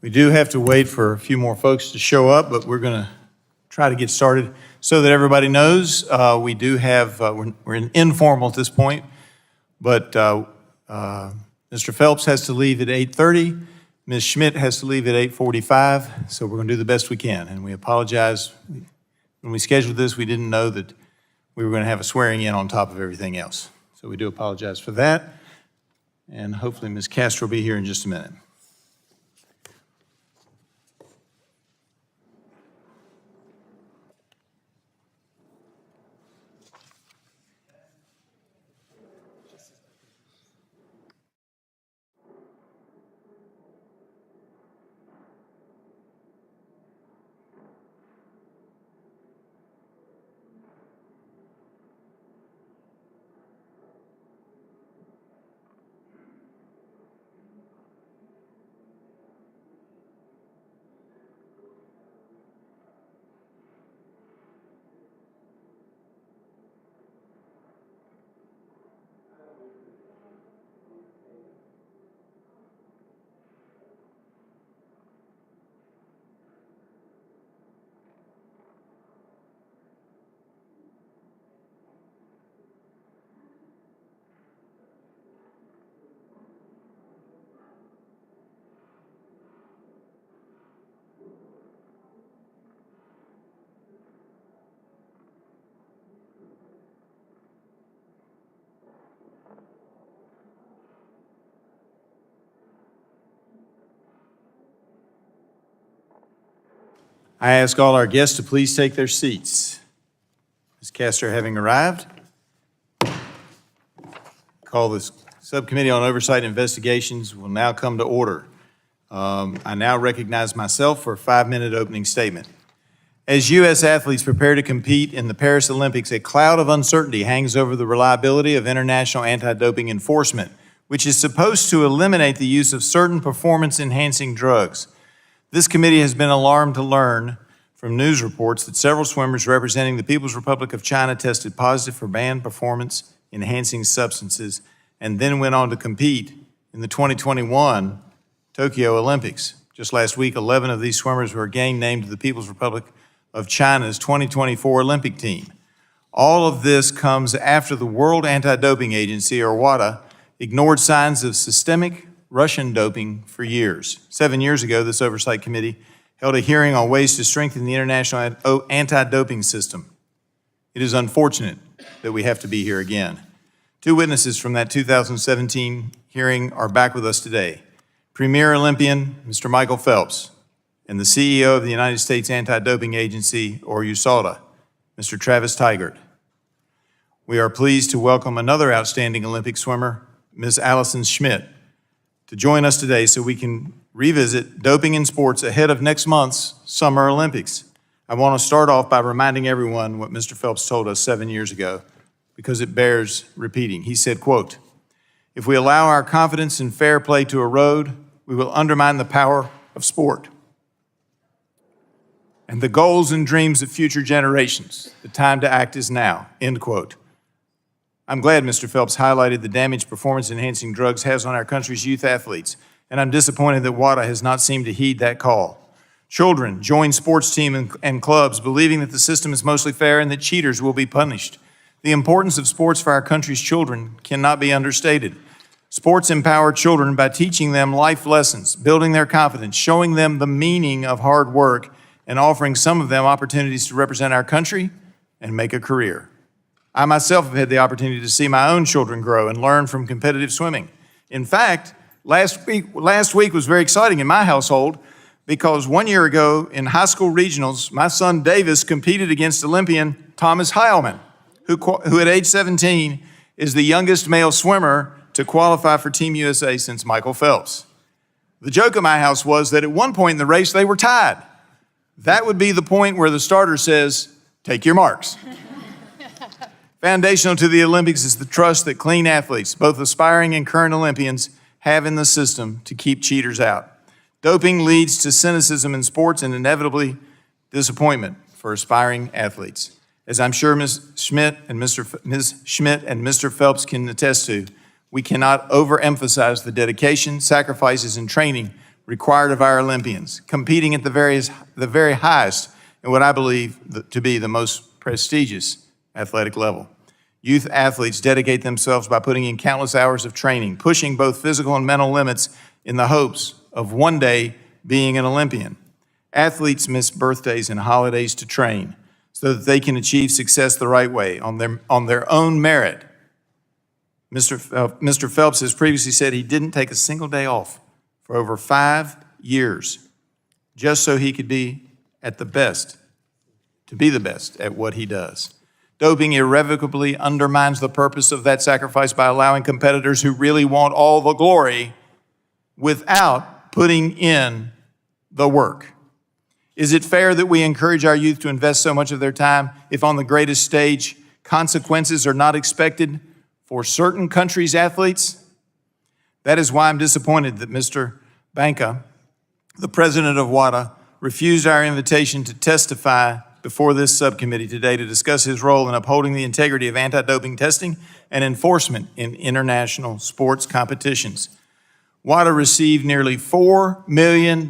We do have to wait for a few more folks to show up, but we're going to try to get started. So that everybody knows, we do have, we're informal at this point, but Mr. Phelps has to leave at 8:30. Ms. Schmitt has to leave at 8:45, so we're going to do the best we can. And we apologize. When we scheduled this, we didn't know that we were going to have a swearing in on top of everything else. So we do apologize for that. And hopefully Ms. Castro will be here in just a minute. I ask all our guests to please take their seats. Ms. Castro having arrived, call this Subcommittee on Oversight and Investigations will now come to order. I now recognize myself for a 5-minute opening statement. As U.S. athletes prepare to compete in the Paris Olympics, a cloud of uncertainty hangs over the reliability of international anti-doping enforcement, which is supposed to eliminate the use of certain performance-enhancing drugs. This committee has been alarmed to learn from news reports that several swimmers representing the People's Republic of China tested positive for banned performance-enhancing substances and then went on to compete in the 2021 Tokyo Olympics. Just last week, 11 of these swimmers were again named to the People's Republic of China's 2024 Olympic team. All of this comes after the World Anti-Doping Agency, or WADA, ignored signs of systemic Russian doping for years. 7 years ago, this Oversight Committee held a hearing on ways to strengthen the international anti-doping system. It is unfortunate that we have to be here again. Two witnesses from that 2017 hearing are back with us today. Premier Olympian, Mr. Michael Phelps, and the CEO of the United States Anti-Doping Agency, or USADA, Mr. Travis Tygart. We are pleased to welcome another outstanding Olympic swimmer, Ms. Allison Schmitt, to join us today so we can revisit doping in sports ahead of next month's Summer Olympics. I want to start off by reminding everyone what Mr. Phelps told us 7 years ago, because it bears repeating. He said, quote, "If we allow our confidence in fair play to erode, we will undermine the power of sport and the goals and dreams of future generations. The time to act is now," end quote. I'm glad Mr. Phelps highlighted the damage performance-enhancing drugs has on our country's youth athletes, and I'm disappointed that WADA has not seemed to heed that call. Children join sports teams and clubs believing that the system is mostly fair and that cheaters will be punished. The importance of sports for our country's children cannot be understated. Sports empower children by teaching them life lessons, building their confidence, showing them the meaning of hard work, and offering some of them opportunities to represent our country and make a career. I myself have had the opportunity to see my own children grow and learn from competitive swimming. In fact, last week was very exciting in my household because 1 year ago in high school regionals, my son Davis competed against Olympian Thomas Heilman, who at age 17 is the youngest male swimmer to qualify for Team USA since Michael Phelps. The joke at my house was that at one point in the race, they were tied. That would be the point where the starter says, "Take your marks." Foundational to the Olympics is the trust that clean athletes, both aspiring and current Olympians, have in the system to keep cheaters out. Doping leads to cynicism in sports and inevitably disappointment for aspiring athletes. As I'm sure Ms. Schmitt and Mr. Phelps can attest to, we cannot overemphasize the dedication, sacrifices, and training required of our Olympians, competing at the very highest in what I believe to be the most prestigious athletic level. Youth athletes dedicate themselves by putting in countless hours of training, pushing both physical and mental limits in the hopes of one day being an Olympian. Athletes miss birthdays and holidays to train so that they can achieve success the right way, on their own merit. Mr. Phelps has previously said he didn't take a single day off for over 5 years just so he could be at the best, to be the best at what he does. Doping irrevocably undermines the purpose of that sacrifice by allowing competitors who really want all the glory without putting in the work. Is it fair that we encourage our youth to invest so much of their time if on the greatest stage consequences are not expected for certain countries' athletes? That is why I'm disappointed that Mr. Banka, the president of WADA, refused our invitation to testify before this subcommittee today to discuss his role in upholding the integrity of anti-doping testing and enforcement in international sports competitions. WADA received nearly $4 million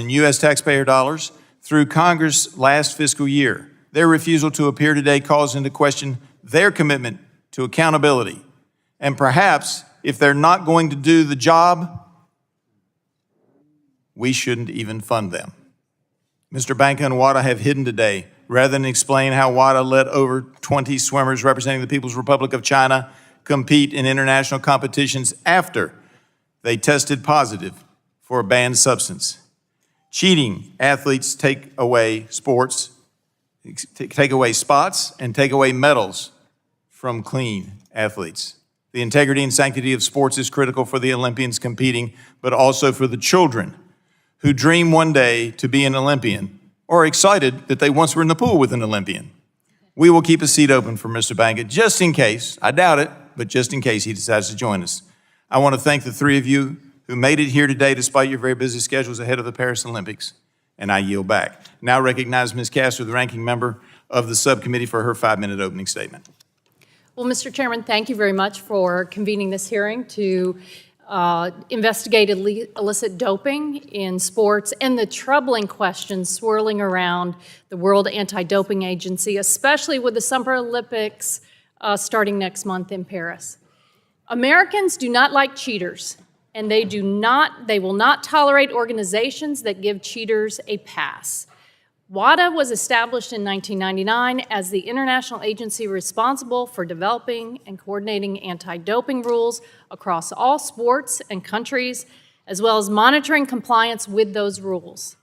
in U.S. taxpayer dollars through Congress last fiscal year. Their refusal to appear today calls into question their commitment to accountability. And perhaps, if they're not going to do the job, we shouldn't even fund them. Mr. Banka and WADA have hidden today, rather than explain how WADA let over 20 swimmers representing the People's Republic of China compete in international competitions after they tested positive for a banned substance. Cheating athletes take away spots, and take away medals from clean athletes. The integrity and sanctity of sports is critical for the Olympians competing, but also for the children who dream one day to be an Olympian or are excited that they once were in the pool with an Olympian. We will keep a seat open for Mr. Banka just in case, I doubt it, but just in case he decides to join us. I want to thank the three of you who made it here today despite your very busy schedules ahead of the Paris Olympics, and I yield back. Now recognize Ms. Castor, the ranking member of the subcommittee, for her 5-minute opening statement. Well, Mr. Chairman, thank you very much for convening this hearing to investigate illicit doping in sports and the troubling questions swirling around the World Anti-Doping Agency, especially with the Summer Olympics starting next month in Paris. Americans do not like cheaters, and they will not tolerate organizations that give cheaters a pass. WADA was established in 1999 as the international agency responsible for developing and coordinating anti-doping rules across all sports and countries, as well as monitoring compliance with those rules.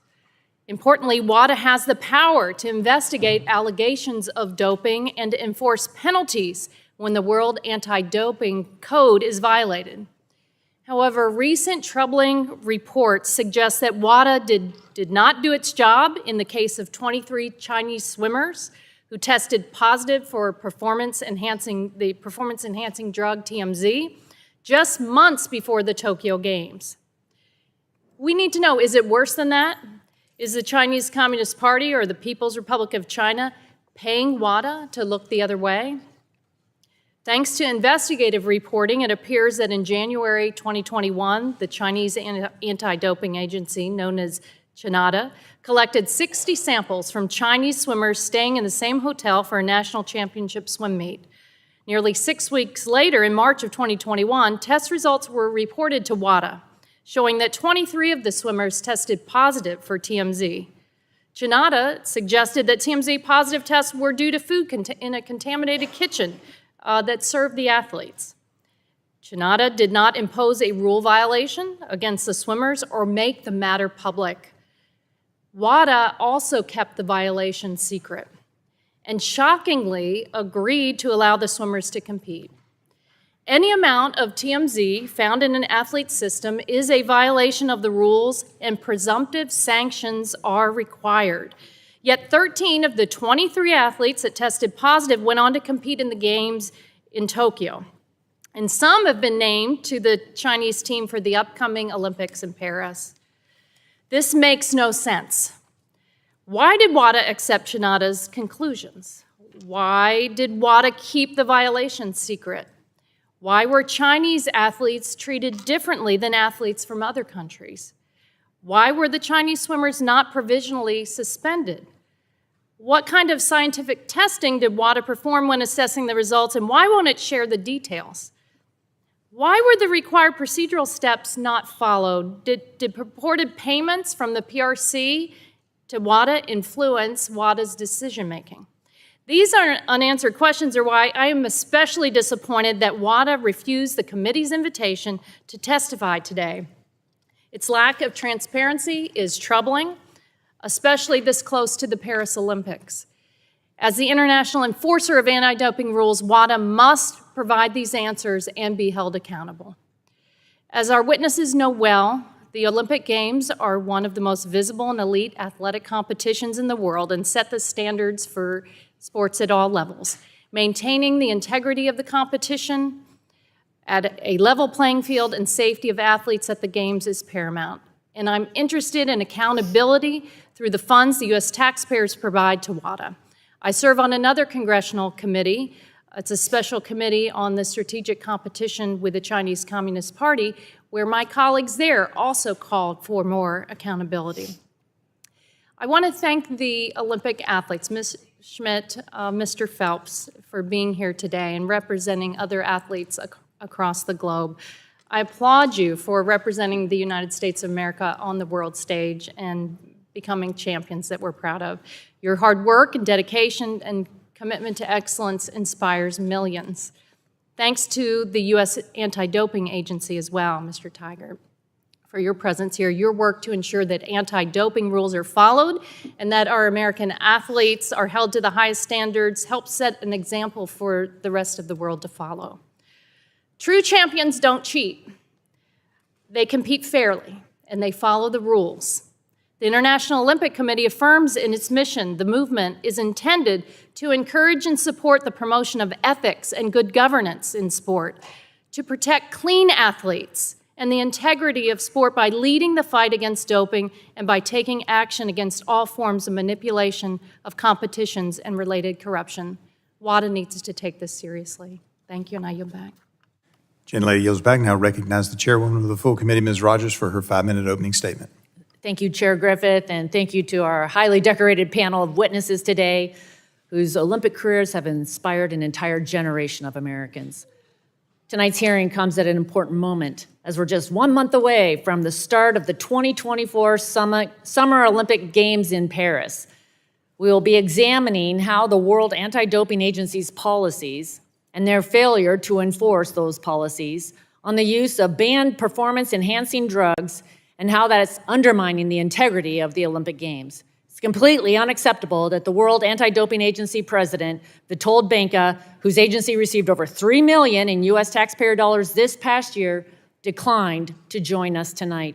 Importantly, WADA has the power to investigate allegations of doping and to enforce penalties when the World Anti-Doping Code is violated. However, recent troubling reports suggest that WADA did not do its job in the case of 23 Chinese swimmers who tested positive for performance-enhancing drug TMZ just months before the Tokyo Games. We need to know, is it worse than that? Is the Chinese Communist Party or the People's Republic of China paying WADA to look the other way? Thanks to investigative reporting, it appears that in January 2021, the Chinese anti-doping agency, known as USADA, collected 60 samples from Chinese swimmers staying in the same hotel for a national championship swim meet. Nearly 6 weeks later, in March of 2021, test results were reported to WADA, showing that 23 of the swimmers tested positive for TMZ. USADA suggested that TMZ positive tests were due to food in a contaminated kitchen that served the athletes. USADA did not impose a rule violation against the swimmers or make the matter public. WADA also kept the violation secret and shockingly agreed to allow the swimmers to compete. Any amount of TMZ found in an athlete's system is a violation of the rules, and presumptive sanctions are required. Yet 13 of the 23 athletes that tested positive went on to compete in the Games in Tokyo. And some have been named to the Chinese team for the upcoming Olympics in Paris. This makes no sense. Why did WADA accept USADA's conclusions? Why did WADA keep the violation secret? Why were Chinese athletes treated differently than athletes from other countries? Why were the Chinese swimmers not provisionally suspended? What kind of scientific testing did WADA perform when assessing the results, and why won't it share the details? Why were the required procedural steps not followed? Did purported payments from the PRC to WADA influence WADA's decision-making? These unanswered questions are why I am especially disappointed that WADA refused the committee's invitation to testify today. Its lack of transparency is troubling, especially this close to the Paris Olympics. As the international enforcer of anti-doping rules, WADA must provide these answers and be held accountable. As our witnesses know well, the Olympic Games are one of the most visible and elite athletic competitions in the world and set the standards for sports at all levels. Maintaining the integrity of the competition at a level playing field and safety of athletes at the Games is paramount. And I'm interested in accountability through the funds the U.S. taxpayers provide to WADA. I serve on another congressional committee. It's a special committee on the strategic competition with the Chinese Communist Party, where my colleagues there also called for more accountability. I want to thank the Olympic athletes, Ms. Schmitt, Mr. Phelps, for being here today and representing other athletes across the globe. I applaud you for representing the United States of America on the world stage and becoming champions that we're proud of. Your hard work and dedication and commitment to excellence inspires millions. Thanks to the U.S. Anti-Doping Agency as well, Mr. Tygart, for your presence here, your work to ensure that anti-doping rules are followed and that our American athletes are held to the highest standards helps set an example for the rest of the world to follow. True champions don't cheat. They compete fairly, and they follow the rules. The International Olympic Committee affirms in its mission the movement is intended to encourage and support the promotion of ethics and good governance in sport, to protect clean athletes and the integrity of sport by leading the fight against doping and by taking action against all forms of manipulation of competitions and related corruption. WADA needs to take this seriously. Thank you, and I yield back. Gentlelady yields back. Now recognize the chairwoman of the full committee, Ms. Rogers, for her 5-minute opening statement. Thank you, Chair Griffith, and thank you to our highly decorated panel of witnesses today whose Olympic careers have inspired an entire generation of Americans. Tonight's hearing comes at an important moment as we're just 1 month away from the start of the 2024 Summer Olympic Games in Paris. We will be examining how the World Anti-Doping Agency's policies and their failure to enforce those policies on the use of banned performance-enhancing drugs and how that is undermining the integrity of the Olympic Games. It's completely unacceptable that the World Anti-Doping Agency president, Vitold Benka, whose agency received over $3 million in U.S. taxpayer dollars this past year, declined to join us tonight.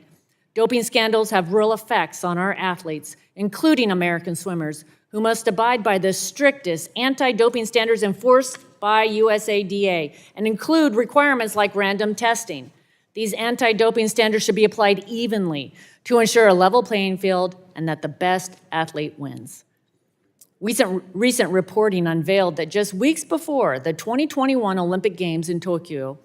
Doping scandals have real effects on our athletes, including American swimmers, who must abide by the strictest anti-doping standards enforced by USADA and include requirements like random testing. These anti-doping standards should be applied evenly to ensure a level playing field and that the best athlete wins. Recent reporting unveiled that just weeks before the 2021 Olympic Games in Tokyo,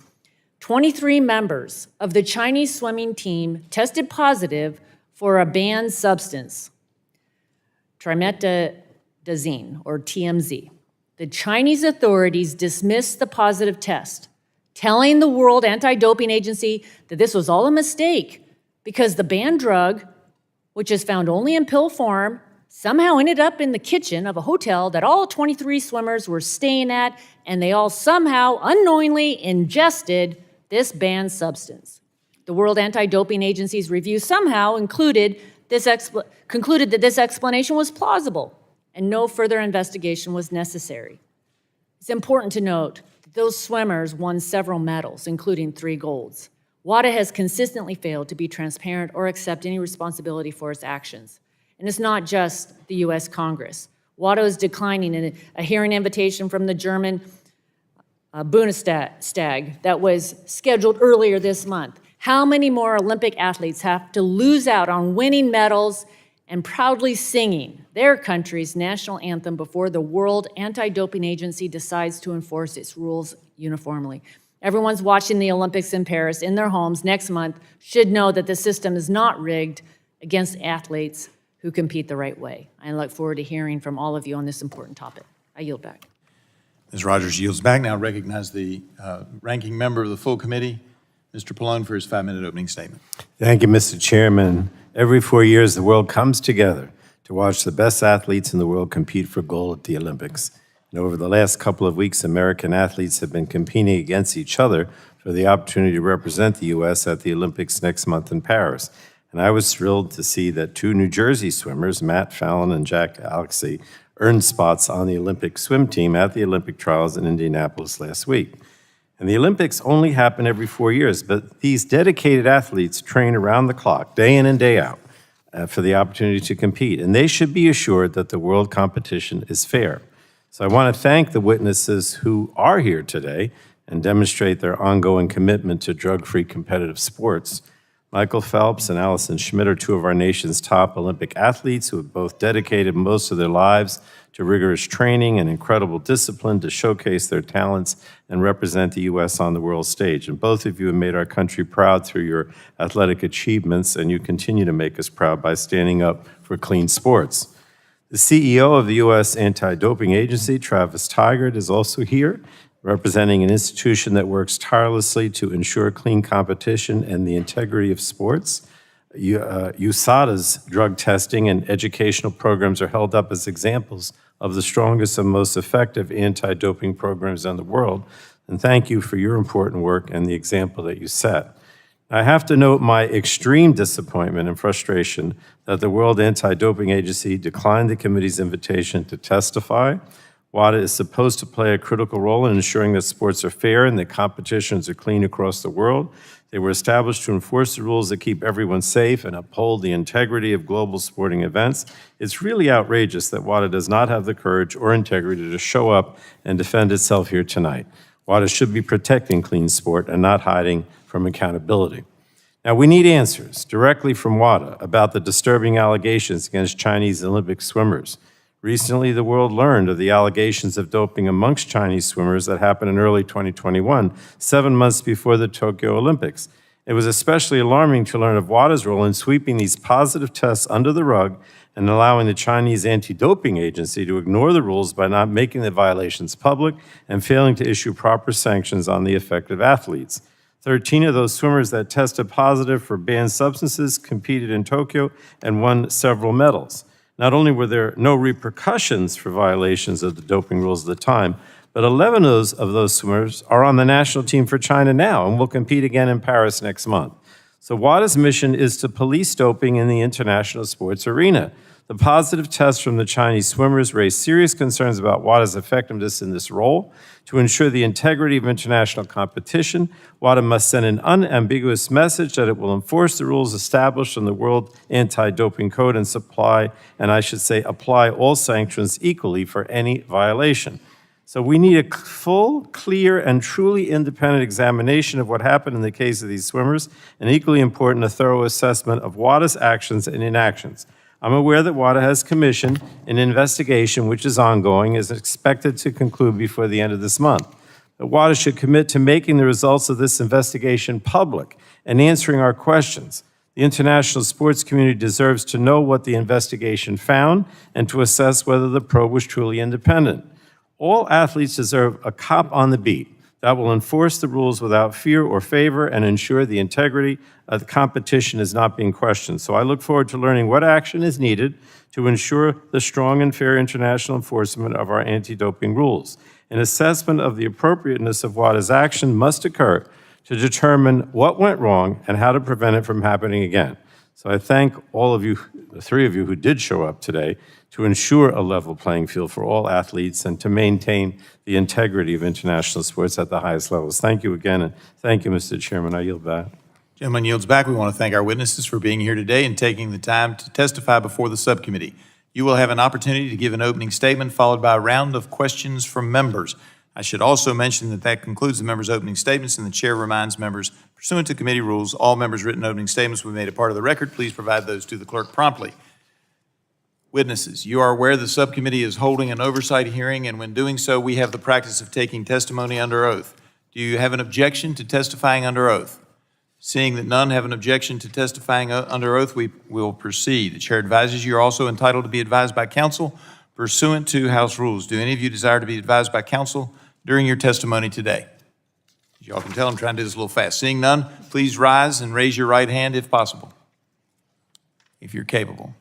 23 members of the Chinese swimming team tested positive for a banned substance, trimetazine, or TMZ. The Chinese authorities dismissed the positive test, telling the World Anti-Doping Agency that this was all a mistake because the banned drug, which is found only in pill form, somehow ended up in the kitchen of a hotel that all 23 swimmers were staying at, and they all somehow unknowingly ingested this banned substance. The World Anti-Doping Agency's review somehow concluded that this explanation was plausible and no further investigation was necessary. It's important to note that those swimmers won several medals, including 3 golds. WADA has consistently failed to be transparent or accept any responsibility for its actions. And it's not just the U.S. Congress. WADA is declining a hearing invitation from the German Bundestag that was scheduled earlier this month. How many more Olympic athletes have to lose out on winning medals and proudly singing their country's national anthem before the World Anti-Doping Agency decides to enforce its rules uniformly? Everyone's watching the Olympics in Paris in their homes next month should know that the system is not rigged against athletes who compete the right way. I look forward to hearing from all of you on this important topic. I yield back. Ms. Rogers yields back. Now recognize the ranking member of the full committee, Mr. Pallone, for his 5-minute opening statement. Thank you, Mr. Chairman. Every 4 years, the world comes together to watch the best athletes in the world compete for gold at the Olympics. And over the last couple of weeks, American athletes have been competing against each other for the opportunity to represent the U.S. at the Olympics next month in Paris. And I was thrilled to see that 2 New Jersey swimmers, Matt Fallon and Jack Alexey, earned spots on the Olympic swim team at the Olympic trials in Indianapolis last week. And the Olympics only happen every 4 years, but these dedicated athletes train around the clock, day in and day out, for the opportunity to compete. And they should be assured that the world competition is fair. So I want to thank the witnesses who are here today and demonstrate their ongoing commitment to drug-free competitive sports. Michael Phelps and Allison Schmitt are 2 of our nation's top Olympic athletes who have both dedicated most of their lives to rigorous training and incredible discipline to showcase their talents and represent the U.S. on the world stage. And both of you have made our country proud through your athletic achievements, and you continue to make us proud by standing up for clean sports. The CEO of the U.S. Anti-Doping Agency, Travis Tygart, is also here, representing an institution that works tirelessly to ensure clean competition and the integrity of sports. USADA's drug testing and educational programs are held up as examples of the strongest and most effective anti-doping programs in the world. And thank you for your important work and the example that you set. I have to note my extreme disappointment and frustration that the World Anti-Doping Agency declined the committee's invitation to testify. WADA is supposed to play a critical role in ensuring that sports are fair and that competitions are clean across the world. They were established to enforce the rules that keep everyone safe and uphold the integrity of global sporting events. It's really outrageous that WADA does not have the courage or integrity to show up and defend itself here tonight. WADA should be protecting clean sport and not hiding from accountability. Now, we need answers directly from WADA about the disturbing allegations against Chinese Olympic swimmers. Recently, the world learned of the allegations of doping amongst Chinese swimmers that happened in early 2021, 7 months before the Tokyo Olympics. It was especially alarming to learn of WADA's role in sweeping these positive tests under the rug and allowing the Chinese anti-doping agency to ignore the rules by not making the violations public and failing to issue proper sanctions on the affected athletes. 13 of those swimmers that tested positive for banned substances competed in Tokyo and won several medals. Not only were there no repercussions for violations of the doping rules at the time, but 11 of those swimmers are on the national team for China now and will compete again in Paris next month. So WADA's mission is to police doping in the international sports arena. The positive tests from the Chinese swimmers raise serious concerns about WADA's effectiveness in this role. To ensure the integrity of international competition, WADA must send an unambiguous message that it will enforce the rules established in the World Anti-Doping Code and apply all sanctions equally for any violation. So we need a full, clear, and truly independent examination of what happened in the case of these swimmers, and equally important, a thorough assessment of WADA's actions and inactions. I'm aware that WADA has commissioned an investigation which is ongoing, is expected to conclude before the end of this month. But WADA should commit to making the results of this investigation public and answering our questions. The international sports community deserves to know what the investigation found and to assess whether the probe was truly independent. All athletes deserve a cop on the beat that will enforce the rules without fear or favor and ensure the integrity of the competition is not being questioned. So I look forward to learning what action is needed to ensure the strong and fair international enforcement of our anti-doping rules. An assessment of the appropriateness of WADA's action must occur to determine what went wrong and how to prevent it from happening again. So I thank all of you, the 3 of you who did show up today, to ensure a level playing field for all athletes and to maintain the integrity of international sports at the highest levels. Thank you again, and thank you, Mr. Chairman. I yield back. Gentleman yields back. We want to thank our witnesses for being here today and taking the time to testify before the subcommittee. You will have an opportunity to give an opening statement followed by a round of questions from members. I should also mention that concludes the members' opening statements, and the chair reminds members, pursuant to committee rules, all members' written opening statements will be made a part of the record. Please provide those to the clerk promptly. Witnesses, you are aware the subcommittee is holding an oversight hearing, and when doing so, we have the practice of taking testimony under oath. Do you have an objection to testifying under oath? Seeing that none have an objection to testifying under oath, we will proceed. The chair advises you are also entitled to be advised by counsel pursuant to House rules. Do any of you desire to be advised by counsel during your testimony today? As y'all can tell, I'm trying to do this a little fast. Seeing none, please rise and raise your right hand if possible, if you're capable.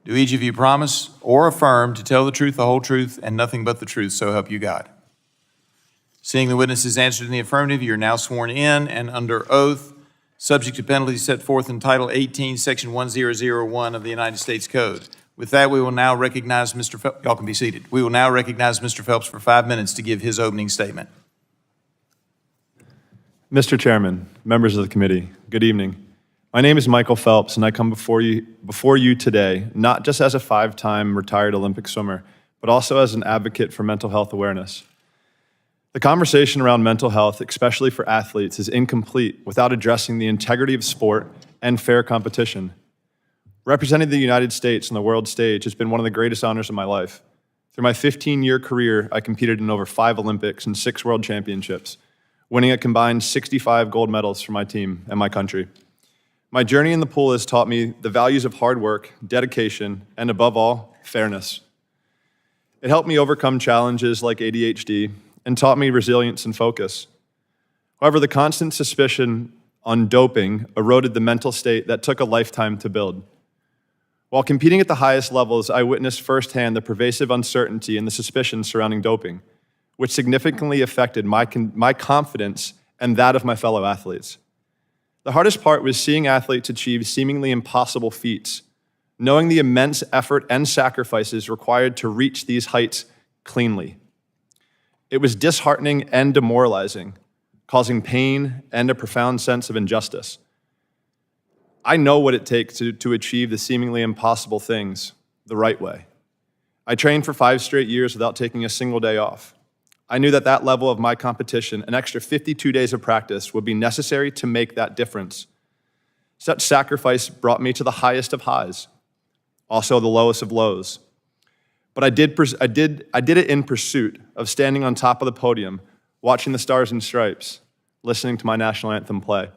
Do each of you promise or affirm to tell the truth, the whole truth, and nothing but the truth, so help you God? Seeing the witnesses answered in the affirmative, you are now sworn in and under oath, subject to penalties set forth in Title 18, Section 1001 of the United States Code. With that, we will now recognize Mr. Phelps. Y'all can be seated. We will now recognize Mr. Phelps for 5 minutes to give his opening statement. Mr. Chairman, members of the committee, good evening. My name is Michael Phelps, and I come before you today, not just as a 5-time retired Olympic swimmer, but also as an advocate for mental health awareness. The conversation around mental health, especially for athletes, is incomplete without addressing the integrity of sport and fair competition. Representing the United States on the world stage has been one of the greatest honors of my life. Through my 15-year career, I competed in over 5 Olympics and 6 World Championships, winning a combined 65 gold medals for my team and my country. My journey in the pool has taught me the values of hard work, dedication, and above all, fairness. It helped me overcome challenges like ADHD and taught me resilience and focus. However, the constant suspicion on doping eroded the mental state that took a lifetime to build. While competing at the highest levels, I witnessed firsthand the pervasive uncertainty and the suspicion surrounding doping, which significantly affected my confidence and that of my fellow athletes. The hardest part was seeing athletes achieve seemingly impossible feats, knowing the immense effort and sacrifices required to reach these heights cleanly. It was disheartening and demoralizing, causing pain and a profound sense of injustice. I know what it takes to achieve the seemingly impossible things the right way. I trained for 5 straight years without taking a single day off. I knew that that level of my competition, an extra 52 days of practice, would be necessary to make that difference. Such sacrifice brought me to the highest of highs, also the lowest of lows. But I did it in pursuit of standing on top of the podium, watching the Stars and Stripes, listening to my national anthem play.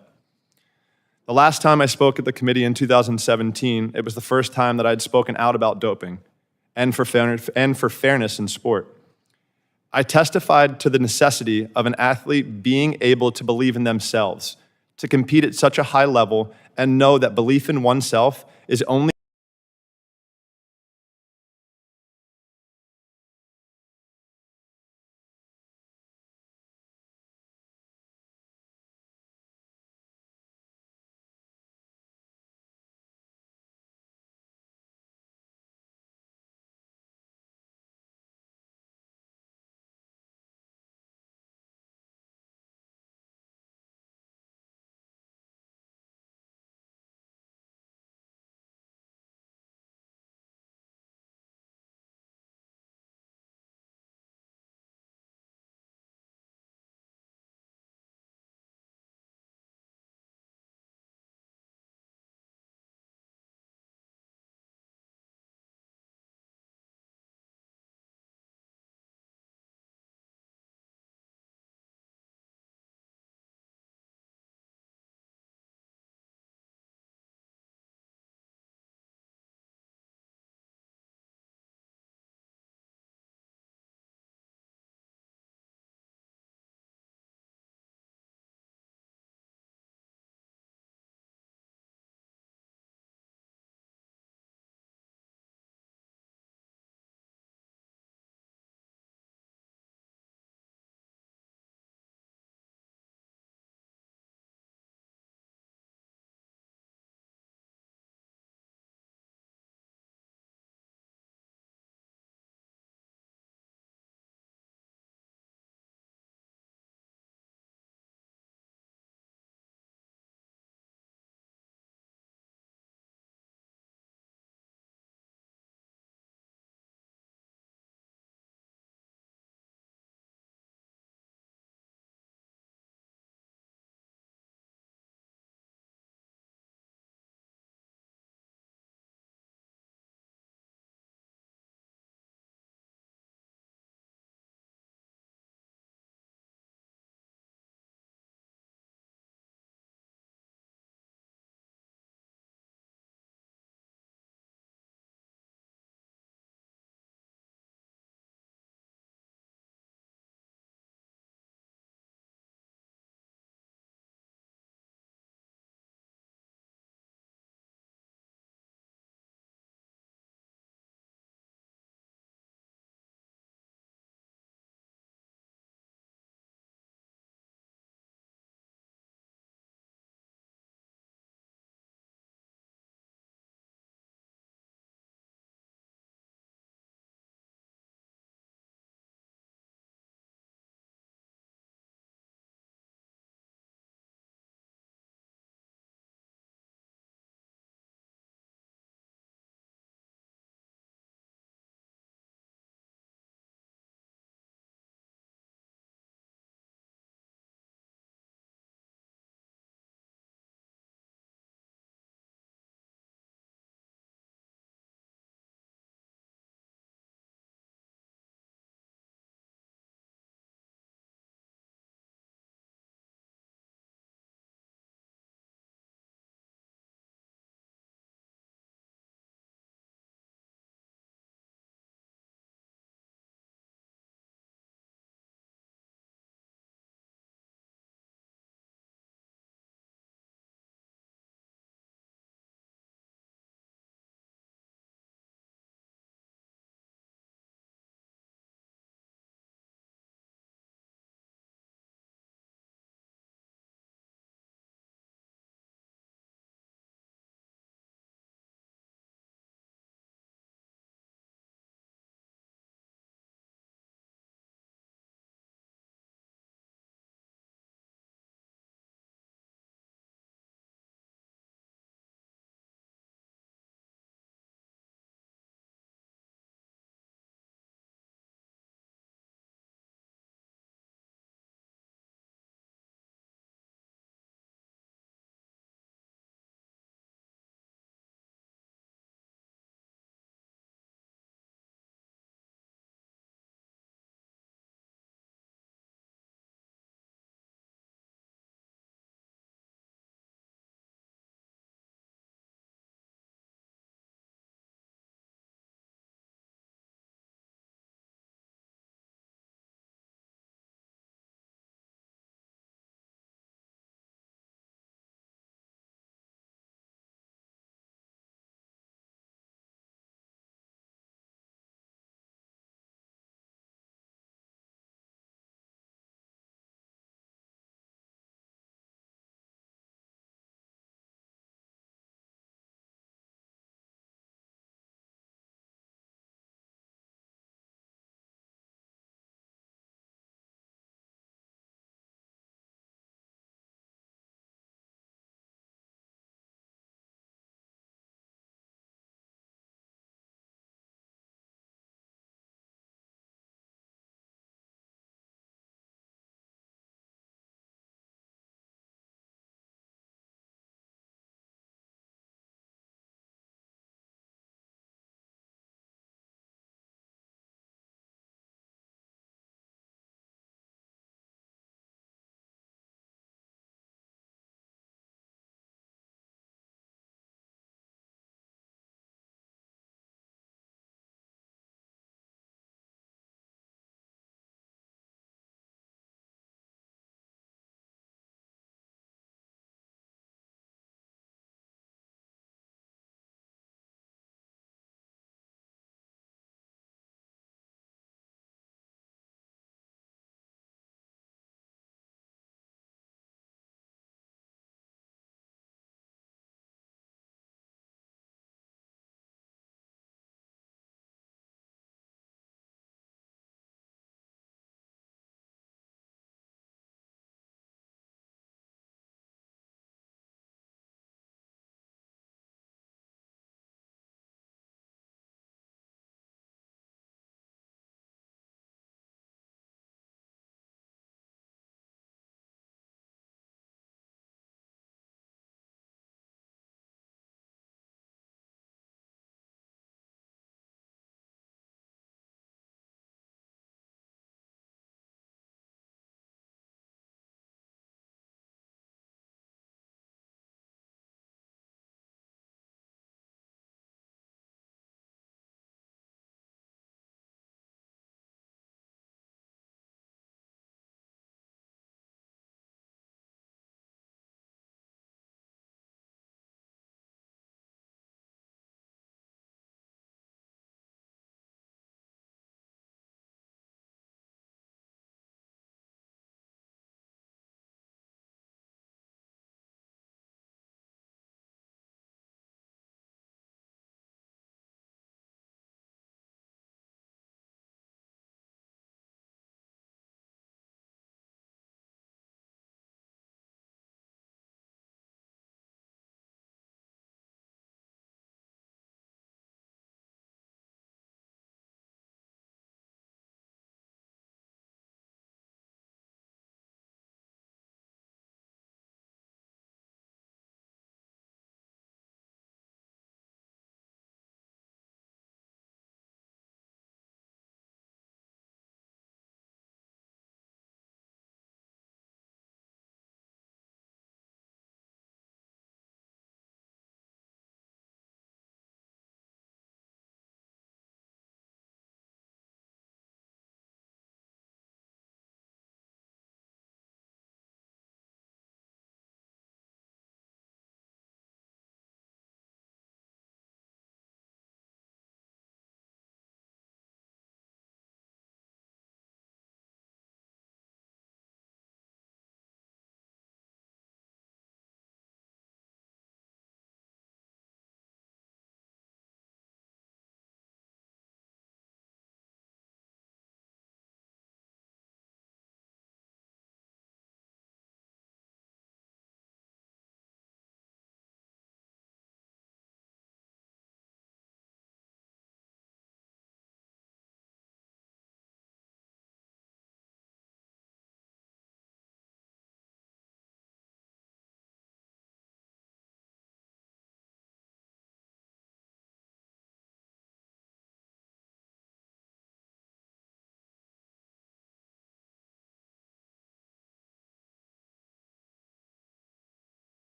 The last time I spoke at the committee in 2017, it was the first time that I had spoken out about doping and for fairness in sport. I testified to the necessity of an athlete being able to believe in themselves, to compete at such a high level and know that belief in oneself is only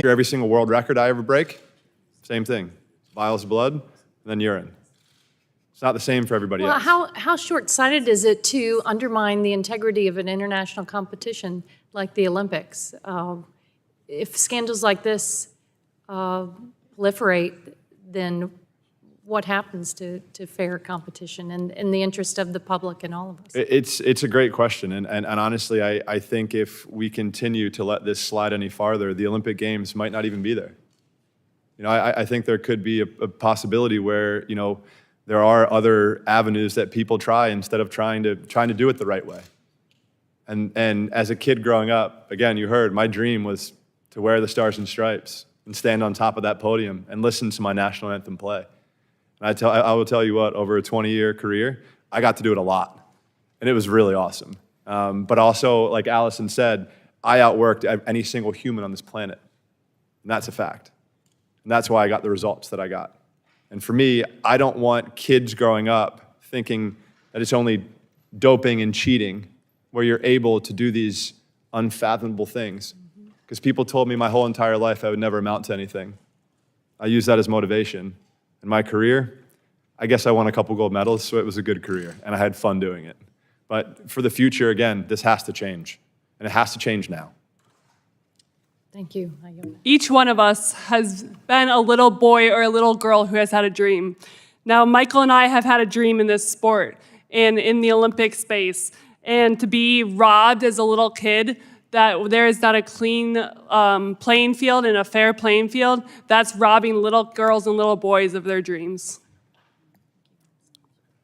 Every single world record I ever break, same thing. Vials of blood, and then urine. It's not the same for everybody Well, else. how short-sighted is it to undermine the integrity of an international competition like the Olympics? If scandals like this proliferate, then what happens to fair competition and in the interest of the public and all of us? It's a great question, and honestly, I think if we continue to let this slide any farther, the Olympic Games might not even be there. You know, I think there could be a possibility where, you know, there are other avenues that people try instead of trying to do it the right way. And as a kid growing up, again, you heard my dream was to wear the Stars and Stripes and stand on top of that podium and listen to my national anthem play. And I will tell you what, over a 20-year career, I got to do it a lot, and it was really awesome. But also, like Allison said, I outworked any single human on this planet, and that's a fact. And that's why I got the results that I got. And for me, I don't want kids growing up thinking that it's only doping and cheating where you're able to do these unfathomable things. Because people told me my whole entire life I would never amount to anything. I use that as motivation. In my career, I guess I won a couple gold medals, so it was a good career, and I had fun doing it. But for the future, again, this has to change, and it has to change now. Thank you. Each one of us has been a little boy or a little girl who has had a dream. Now, Michael and I have had a dream in this sport and in the Olympic space. And to be robbed as a little kid, that there is not a clean playing field and a fair playing field, that's robbing little girls and little boys of their dreams.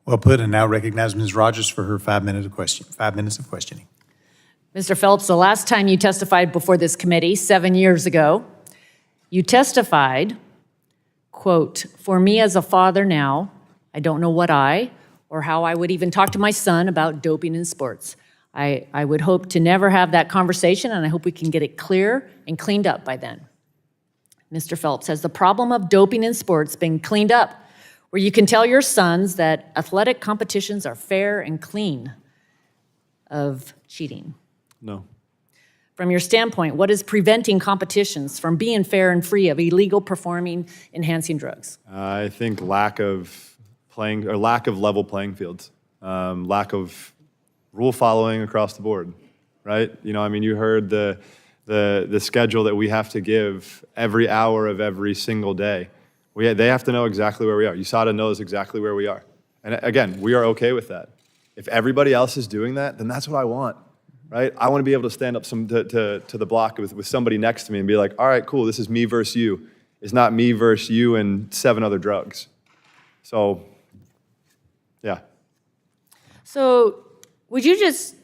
Well put, and now recognize Ms. Rogers for her 5 minutes of questioning. Mr. Phelps, the last time you testified before this committee, 7 years ago, you testified, quote, "For me as a father now, I don't know what or how I would even talk to my son about doping in sports. I would hope to never have that conversation, and I hope we can get it clear and cleaned up by then." Mr. Phelps, has the problem of doping in sports been cleaned up where you can tell your sons that athletic competitions are fair and clean of cheating? No. From your standpoint, what is preventing competitions from being fair and free of illegal performing enhancing drugs? I think lack of level playing fields, lack of rule following across the board, right? You know, I mean, you heard the schedule that we have to give every hour of every single day. They have to know exactly where we are. USADA knows exactly where we are. And again, we are okay with that. If everybody else is doing that, then that's what I want, right? I want to be able to stand up to the block with somebody next to me and be like, all right, cool, this is me versus you. It's not me versus you and 7 other drugs. So, yeah. So would you just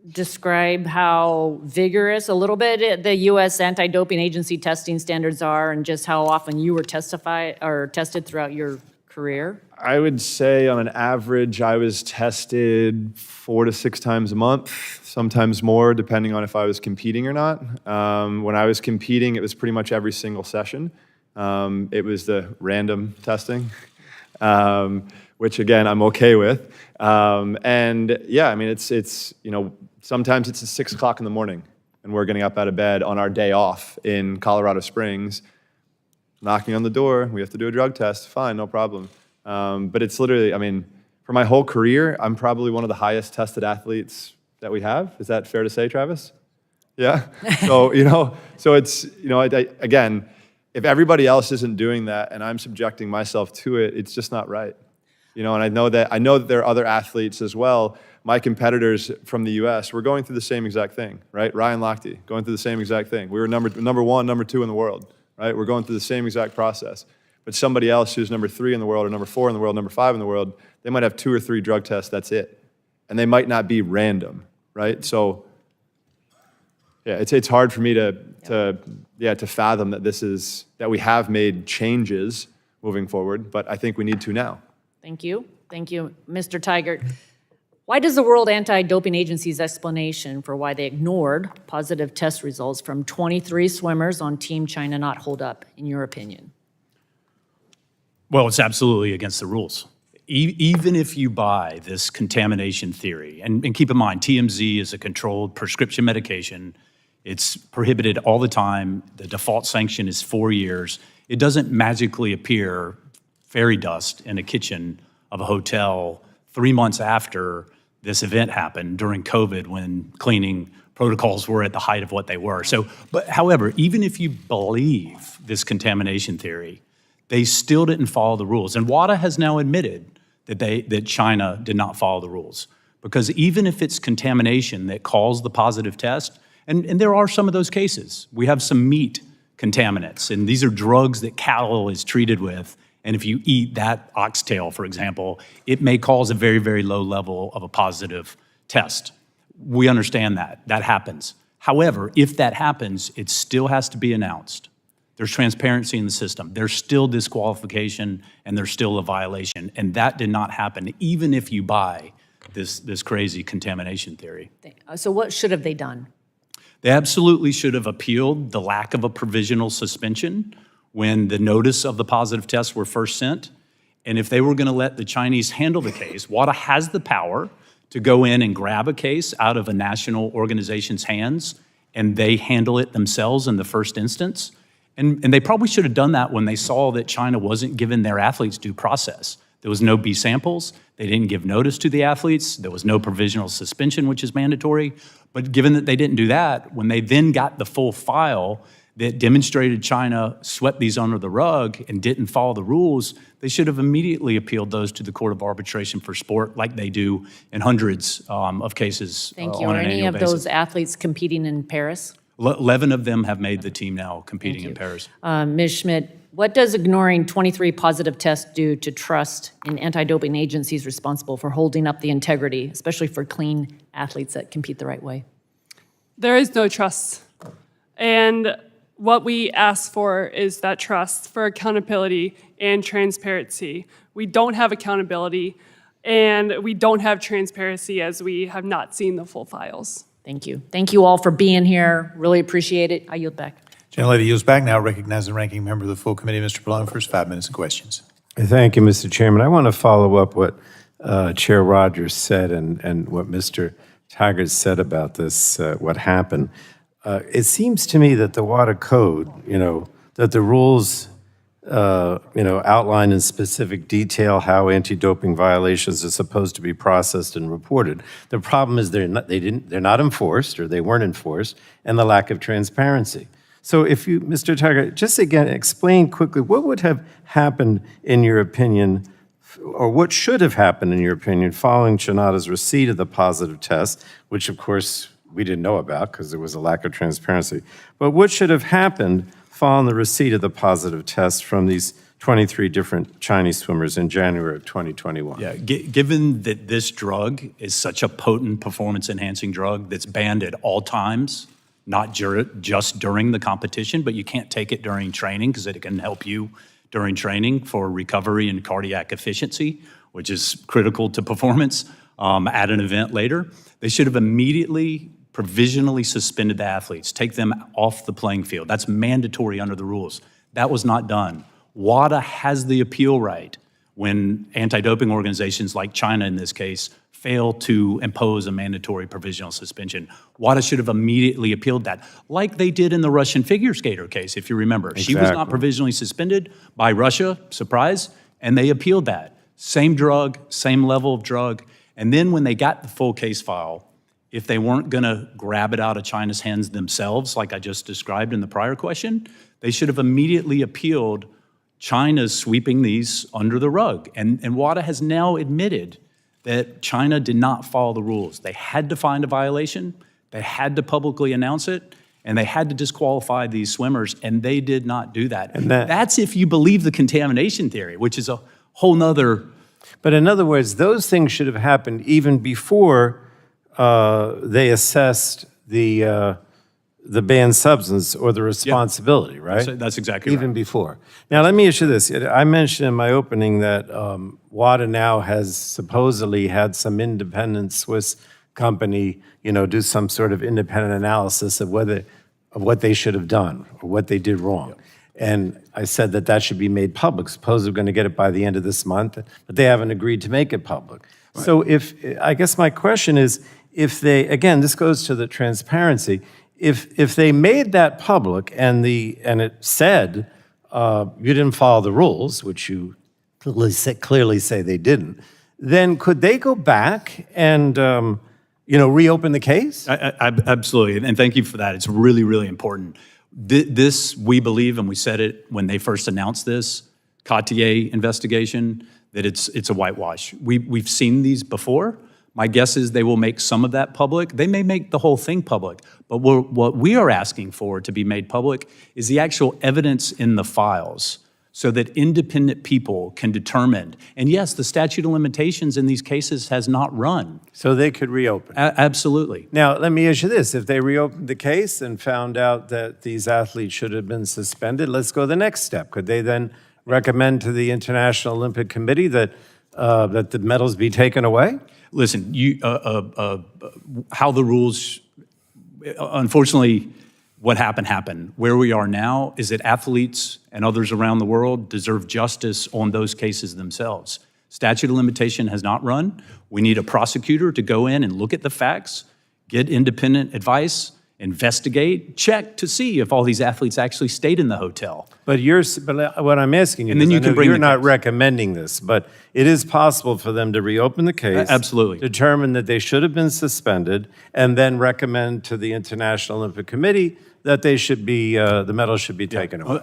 describe how vigorous a little bit the U.S. anti-doping agency testing standards are and just how often you were tested throughout your career? I would say on an average, I was tested 4 to 6 times a month, sometimes more, depending on if I was competing or not. When I was competing, it was pretty much every single session. It was the random testing, which again, I'm okay with. And yeah, I mean, it's you know, sometimes it's at 6 o'clock in the morning and we're getting up out of bed on our day off in Colorado Springs, knocking on the door, we have to do a drug test, fine, no problem. But it's literally, I mean, for my whole career, I'm probably one of the highest tested athletes that we have. Is that fair to say, Travis? Yeah? So, you know, so it's, you know, again, if everybody else isn't doing that and I'm subjecting myself to it, it's just not right. You know, and I know that there are other athletes as well. My competitors from the U.S. were going through the same exact thing, right? Ryan Lochte, going through the same exact thing. We were number 1, number 2 in the world, right? We're going through the same exact process. But somebody else who's number 3 in the world or number 4 in the world, number 5 in the world, they might have 2 or 3 drug tests, that's it. And they might not be random, right? So, yeah, it's hard for me to fathom that we have made changes moving forward, but I think we need to now. Thank you. Thank you. Mr. Tygart, why does the World Anti-Doping Agency's explanation for why they ignored positive test results from 23 swimmers on Team China not hold up, in your opinion? Well, it's absolutely against the rules. Even if you buy this contamination theory, and keep in mind, TMZ is a controlled prescription medication. It's prohibited all the time. The default sanction is 4 years. It doesn't magically appear fairy dust in a kitchen of a hotel 3 months after this event happened during COVID when cleaning protocols were at the height of what they were. So, but however, even if you believe this contamination theory, they still didn't follow the rules. And WADA has now admitted that China did not follow the rules. Because even if it's contamination that caused the positive test, and there are some of those cases. We have some meat contaminants, and these are drugs that cattle is treated with. And if you eat that oxtail, for example, it may cause a very, very low level of a positive test. We understand that. That happens. However, if that happens, it still has to be announced. There's transparency in the system. There's still disqualification, and there's still a violation. And that did not happen, even if you buy this crazy contamination theory. So what should have they done? They absolutely should have appealed the lack of a provisional suspension when the notice of the positive tests were first sent. And if they were going to let the Chinese handle the case, WADA has the power to go in and grab a case out of a national organization's hands, and they handle it themselves in the first instance. And they probably should have done that when they saw that China wasn't giving their athletes due process. There was no B samples. They didn't give notice to the athletes. There was no provisional suspension, which is mandatory. But given that they didn't do that, when they then got the full file that demonstrated China swept these under the rug and didn't follow the rules, they should have immediately appealed those to the Court of Arbitration for Sport, like they do in hundreds of cases Thank you. on Are an any annual of basis. those athletes competing in Paris? 11 of them have made the team now competing in Paris. Ms. Schmitt, what does ignoring 23 positive tests do to trust in anti-doping agencies responsible for holding up the integrity, especially for clean athletes that compete the right way? There is no trust. And what we ask for is that trust for accountability and transparency. We don't have accountability, and we don't have transparency as we have not seen the full files. Thank you. Thank you all for being here. Really appreciate it. I yield back. Gentlelady yields back. Now recognize the ranking member of the full committee, Mr. Pallone, for his 5 minutes of questions. Thank you, Mr. Chairman. I want to follow up what Chair Rogers said and what Mr. Tygart said about this, what happened. It seems to me that the WADA code, that the rules, outline in specific detail how anti-doping violations are supposed to be processed and reported. The problem is they're not enforced, or they weren't enforced, and the lack of transparency. So if you, Mr. Tygart, just again, explain quickly what would have happened in your opinion, or what should have happened in your opinion, following Shenada's receipt of the positive test, which of course we didn't know about because there was a lack of transparency. But what should have happened following the receipt of the positive test from these 23 different Chinese swimmers in January of 2021? Yeah, given that this drug is such a potent performance-enhancing drug that's banned at all times, not just during the competition, but you can't take it during training because it can help you during training for recovery and cardiac efficiency, which is critical to performance at an event later. They should have immediately provisionally suspended the athletes, take them off the playing field. That's mandatory under the rules. That was not done. WADA has the appeal right when anti-doping organizations like China in this case fail to impose a mandatory provisional suspension. WADA should have immediately appealed that, like they did in the Russian figure skater case, if you remember. She was not provisionally suspended by Russia, surprise, and they appealed that. Same drug, same level of drug. And then when they got the full case file, if they weren't going to grab it out of China's hands themselves, like I just described in the prior question, they should have immediately appealed China's sweeping these under the rug. And WADA has now admitted that China did not follow the rules. They had to find a violation, they had to publicly announce it, and they had to disqualify these swimmers, and they did not do that. And that's if you believe the contamination theory, which is a whole nother. But in other words, those things should have happened even before they assessed the banned substance or the responsibility, right? That's exactly Even right. before. Now, let me ask you this. I mentioned in my opening that WADA now has supposedly had some independent Swiss company, do some sort of independent analysis of what they should have done or what they did wrong. And I said that should be made public. Suppose they're going to get it by the end of this month, but they haven't agreed to make it public. Right. So I guess my question is, if they, again, this goes to the transparency, if they made that public and it said you didn't follow the rules, which you clearly say they didn't, then could they go back and reopen the case? Absolutely, and thank you for that. It's really, really important. This, we believe, and we said it when they first announced this Cartier investigation, that it's a whitewash. We've seen these before. My guess is they will make some of that public. They may make the whole thing public. But what we are asking for to be made public is the actual evidence in the files so that independent people can determine. And yes, the statute of limitations in these cases has not run. So they could reopen. Absolutely. Now, let me ask you this. If they reopened the case and found out that these athletes should have been suspended, let's go the next step. Could they then recommend to the International Olympic Committee that the medals be taken away? Listen, how the rules, unfortunately, what happened. Where we are now is that athletes and others around the world deserve justice on those cases themselves. Statute of limitation has not run. We need a prosecutor to go in and look at the facts, get independent advice, investigate, check to see if all these athletes actually stayed in the hotel. But what I'm asking you, And then you can bring you're the not case. recommending this, but it is possible for them to reopen the case. Absolutely. Determine that they should have been suspended, and then recommend to the International Olympic Committee that they should be, the medals should be taken away.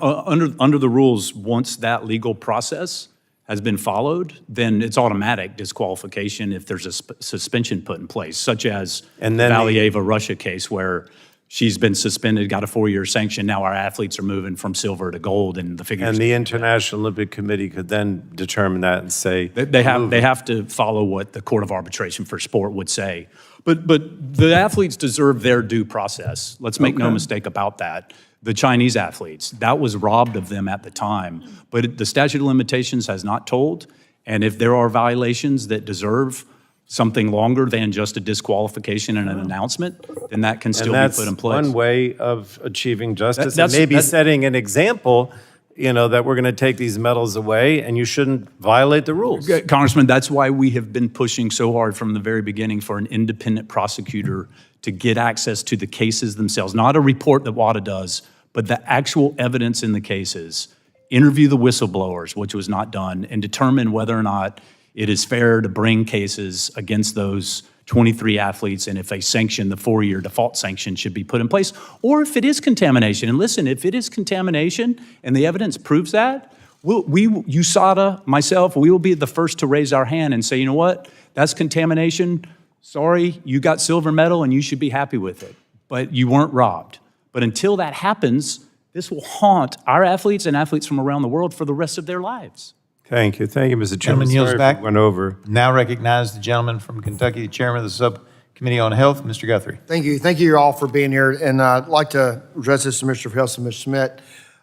Under the rules, once that legal process has been followed, then it's automatic disqualification if there's a suspension put in place, such as the And then Valieva Russia case where she's been suspended, got a 4-year sanction. Now our athletes are moving from silver to gold in the figure And skating. the International Olympic Committee could then determine that and say, They have to follow what the Court of Arbitration for Sport would say. But the athletes deserve their due process. Let's make no mistake about that. The Chinese athletes, that was robbed of them at the time. But the statute of limitations has not told. And if there are violations that deserve something longer than just a disqualification and an announcement, then that can still be put in place. One way of achieving justice, That's- and maybe that's- setting an example, that we're going to take these medals away and you shouldn't violate the rules. Congressman, that's why we have been pushing so hard from the very beginning for an independent prosecutor to get access to the cases themselves, not a report that WADA does, but the actual evidence in the cases, interview the whistleblowers, which was not done, and determine whether or not it is fair to bring cases against those 23 athletes, and if a sanction, the 4-year default sanction, should be put in place, or if it is contamination. And listen, if it is contamination and the evidence proves that, USADA, myself, we will be the first to raise our hand and say, you know what, that's contamination. Sorry, you got silver medal and you should be happy with it, but you weren't robbed. But until that happens, this will haunt our athletes and athletes from around the world for the rest of their lives. Thank you, Mr. Chairman. Gentleman yields Sorry if back. we went over. Now recognize the gentleman from Kentucky, the chairman of the Subcommittee on Health, Mr. Guthrie. Thank you. Thank you all for being here. And I'd like to address this to Mr. Phelps and Mr. Schmitt.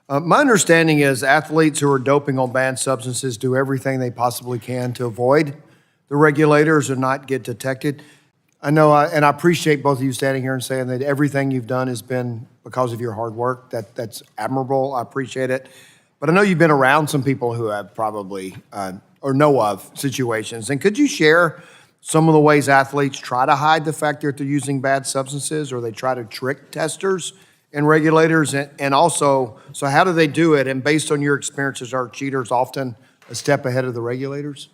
My understanding is athletes who are doping on banned substances do everything they possibly can to avoid the regulators or not get detected. I know, and I appreciate both of you standing here and saying that everything you've done has been because of your hard work. That's admirable. I appreciate it. But I know you've been around some people who have probably or know of situations. And could you share some of the ways athletes try to hide the fact that they're using bad substances, or they try to trick testers and regulators? And also, so how do they do it? And based on your experiences, are cheaters often a step ahead of the regulators?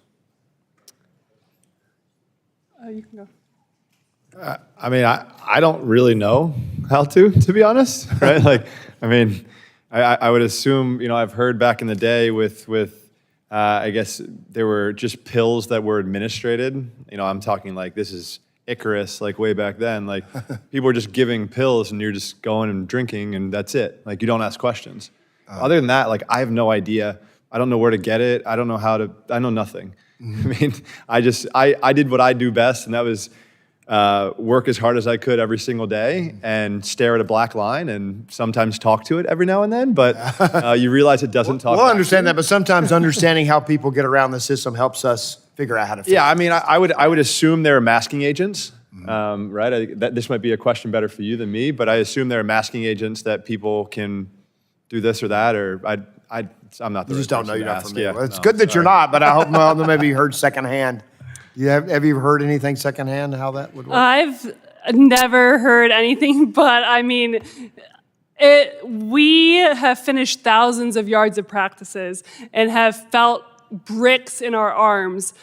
You can go. I mean, I don't really know how to be honest, right? I would assume, I've heard back in the day with I guess there were just pills that were administered. I'm talking like this is Icarus, like way back then. Like people were just giving pills and you're just going and drinking and that's it. Like you don't ask questions. Other than that, like I have no idea. I don't know where to get it. I don't know how to, I know nothing. I mean, I did what I do best, and that was work as hard as I could every single day and stare at a black line and sometimes talk to it every now and then, but you realize it doesn't talk. We'll back understand to you. that, but sometimes understanding how people get around the system helps us figure out how to fix it. Yeah, I mean, I would assume there are masking agents, right? This might be a question better for you than me, but I assume there are masking agents that people can do this or that, or I'm not the You just right don't know. person You're to not ask. familiar. Yeah, Well, it's no, good that you're sorry. not, but I hope maybe you heard secondhand. Have you heard anything secondhand how that would work? never heard anything, but I mean, we have finished thousands of yards of practices and have felt bricks in our arms.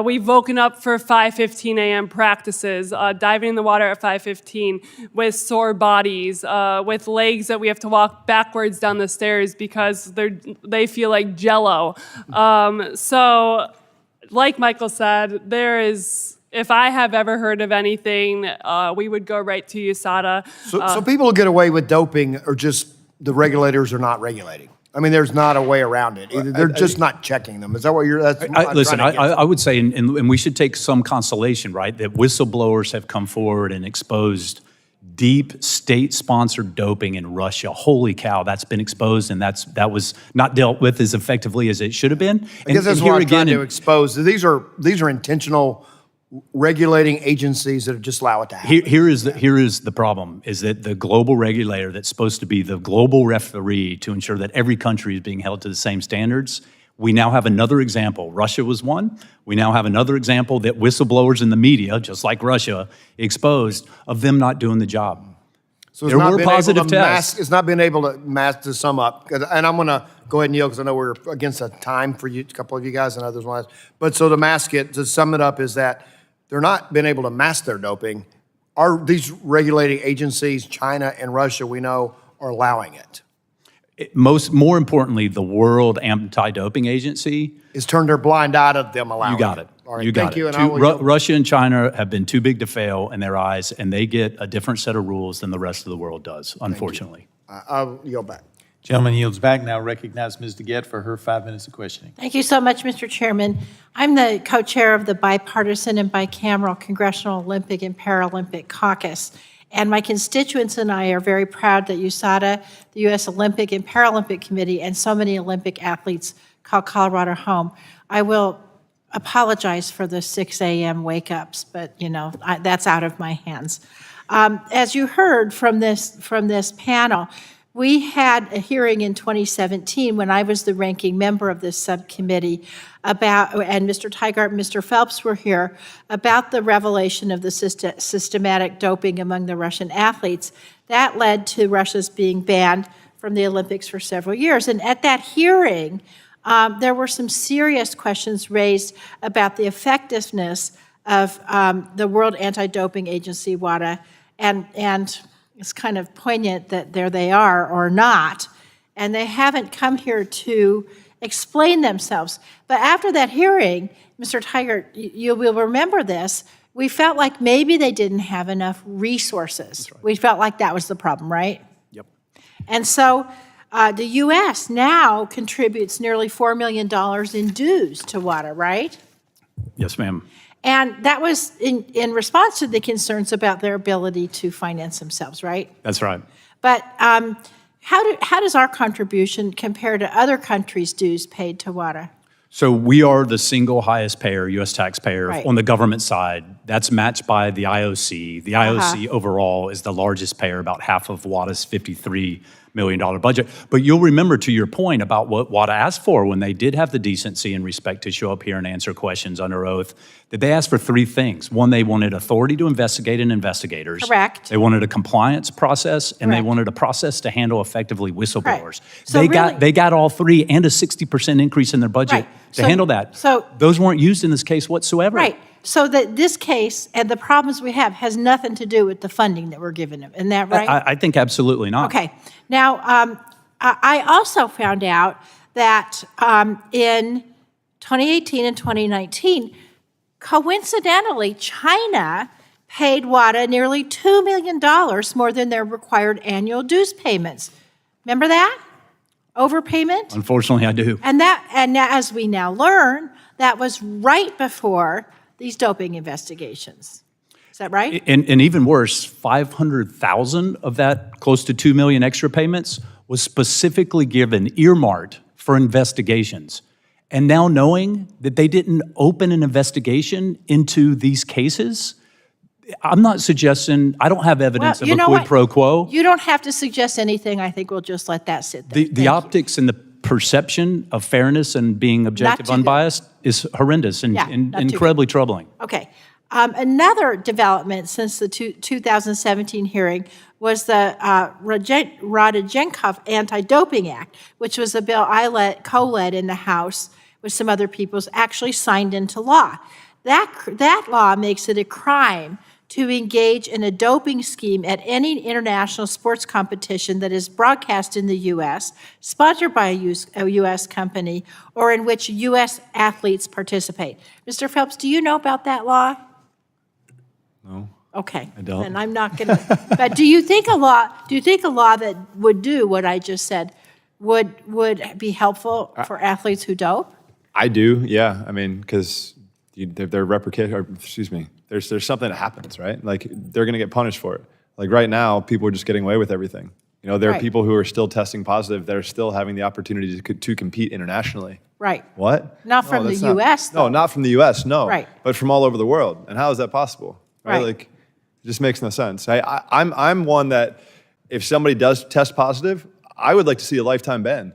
We've woken up for 5:15 a.m. practices, diving in the water at 5:15 with sore bodies, with legs that we have to walk backwards down the stairs because they feel like Jell-O. So, like Michael said, if I have ever heard of anything, we would go right to USADA. So people get away with doping or just the regulators are not regulating? I mean, there's not a way around it. Either they're just not checking them. Is that what you're, that's what I'm Listen, trying to get to. I would say, and we should take some consolation, right, that whistleblowers have come forward and exposed deep state-sponsored doping in Russia. Holy cow, that's been exposed, and that was not dealt with as effectively as it should have been. I guess that's what I'm trying to expose. These are intentional regulating agencies that just allow it to happen. Here is the problem, is that the global regulator that's supposed to be the global referee to ensure that every country is being held to the same standards, we now have another example. Russia was one. We now have another example that whistleblowers in the media, just like Russia, exposed of them not doing the job. So There were positive tests. It's not been able to sum up. And I'm going to go ahead and yield because I know we're against a time for you, a couple of you guys and others want to. But so to sum it up is that they're not been able to mask their doping. Are these regulating agencies, China and Russia, we know, are allowing it? More importantly, the World Anti-Doping Agency. Is turned their blind eye to them allowing it. You got it. All right, You got thank it. you. And I will yield. Russia and China have been too big to fail in their eyes, and they get a different set of rules than the rest of the world does, unfortunately. I'll yield back. Gentleman yields back. Now recognize Ms. DeGette for her 5 minutes of questioning. Thank you so much, Mr. Chairman. I'm the co-chair of the Bipartisan and Bicameral Congressional Olympic and Paralympic Caucus. And my constituents and I are very proud that USADA, the U.S. Olympic and Paralympic Committee, and so many Olympic athletes call Colorado home. I will apologize for the 6 a.m. wake-ups, but, that's out of my hands. As you heard from this panel, we had a hearing in 2017 when I was the ranking member of this subcommittee and Mr. Tygart and Mr. Phelps were here, about the revelation of the systematic doping among the Russian athletes. That led to Russia's being banned from the Olympics for several years. And at that hearing, there were some serious questions raised about the effectiveness of the World Anti-Doping Agency, WADA, and it's kind of poignant that there they are or not, and they haven't come here to explain themselves. But after that hearing, Mr. Tygart, you will remember this, we felt like maybe they didn't have enough resources. Right. We felt like that was the problem, right? Yep. And so the U.S. now contributes nearly $4 million in dues to WADA, right? Yes, ma'am. And that was in response to the concerns about their ability to finance themselves, right? That's right. But how does our contribution compare to other countries' dues paid to WADA? So we are the single highest payer, U.S. taxpayer, Right. on the government side. That's matched by the IOC. The IOC overall is the largest payer, about half of WADA's $53 million budget. But you'll remember, to your point, about what WADA asked for when they did have the decency and respect to show up here and answer questions under oath, that they asked for three things. One, they wanted authority to investigate and investigators. Correct. They wanted a compliance process, and they Correct. wanted a process to handle effectively whistleblowers. So They got all three, and a 60% increase in their budget Right. to So- handle that. so- Those weren't used in this case whatsoever. Right. So that this case and the problems we have has nothing to do with the funding that we're giving them. Isn't that right? I think absolutely not. Okay. Now, I also found out that in 2018 and 2019, coincidentally, China paid WADA nearly $2 million more than their required annual dues payments. Remember that? Overpayment? Unfortunately, I do. And now, as we now learn, that was right before these doping investigations. Is that right? And even worse, 500,000 of that, close to 2 million extra payments, was specifically given, earmarked for investigations. And now knowing that they didn't open an investigation into these cases, I'm not suggesting, I don't have evidence of a quid pro quo. You don't have to suggest anything. I think we'll just let that sit there. The Thank you. optics and the perception of fairness and being objective, too good. unbiased is horrendous and Yeah, not too good. incredibly troubling. Okay. Another development since the 2017 hearing was the Rodchenkov Anti-Doping Act, which was a bill I co-led in the House with some other people, actually signed into law. That law makes it a crime to engage in a doping scheme at any international sports competition that is broadcast in the U.S., sponsored by a U.S. company, or in which U.S. athletes participate. Mr. Phelps, do you know about that law? No. Okay. I don't. And I'm not going to. But do you think a law that would do what I just said would be helpful for athletes who dope? I do, yeah. I mean, because they're replicated, or excuse me, there's something that happens, right? Like, they're going to get punished for it. Like, right now, people are just getting away with everything. You know, there are Right. people who are still testing positive that are still having the opportunity to compete internationally. Right. What? Not from the that's not- US, No, though. not from the U.S., no. Right. But from all over the world. And how is that possible? Right. Like, it just makes no sense. I'm one that if somebody does test positive, I would like to see a lifetime ban.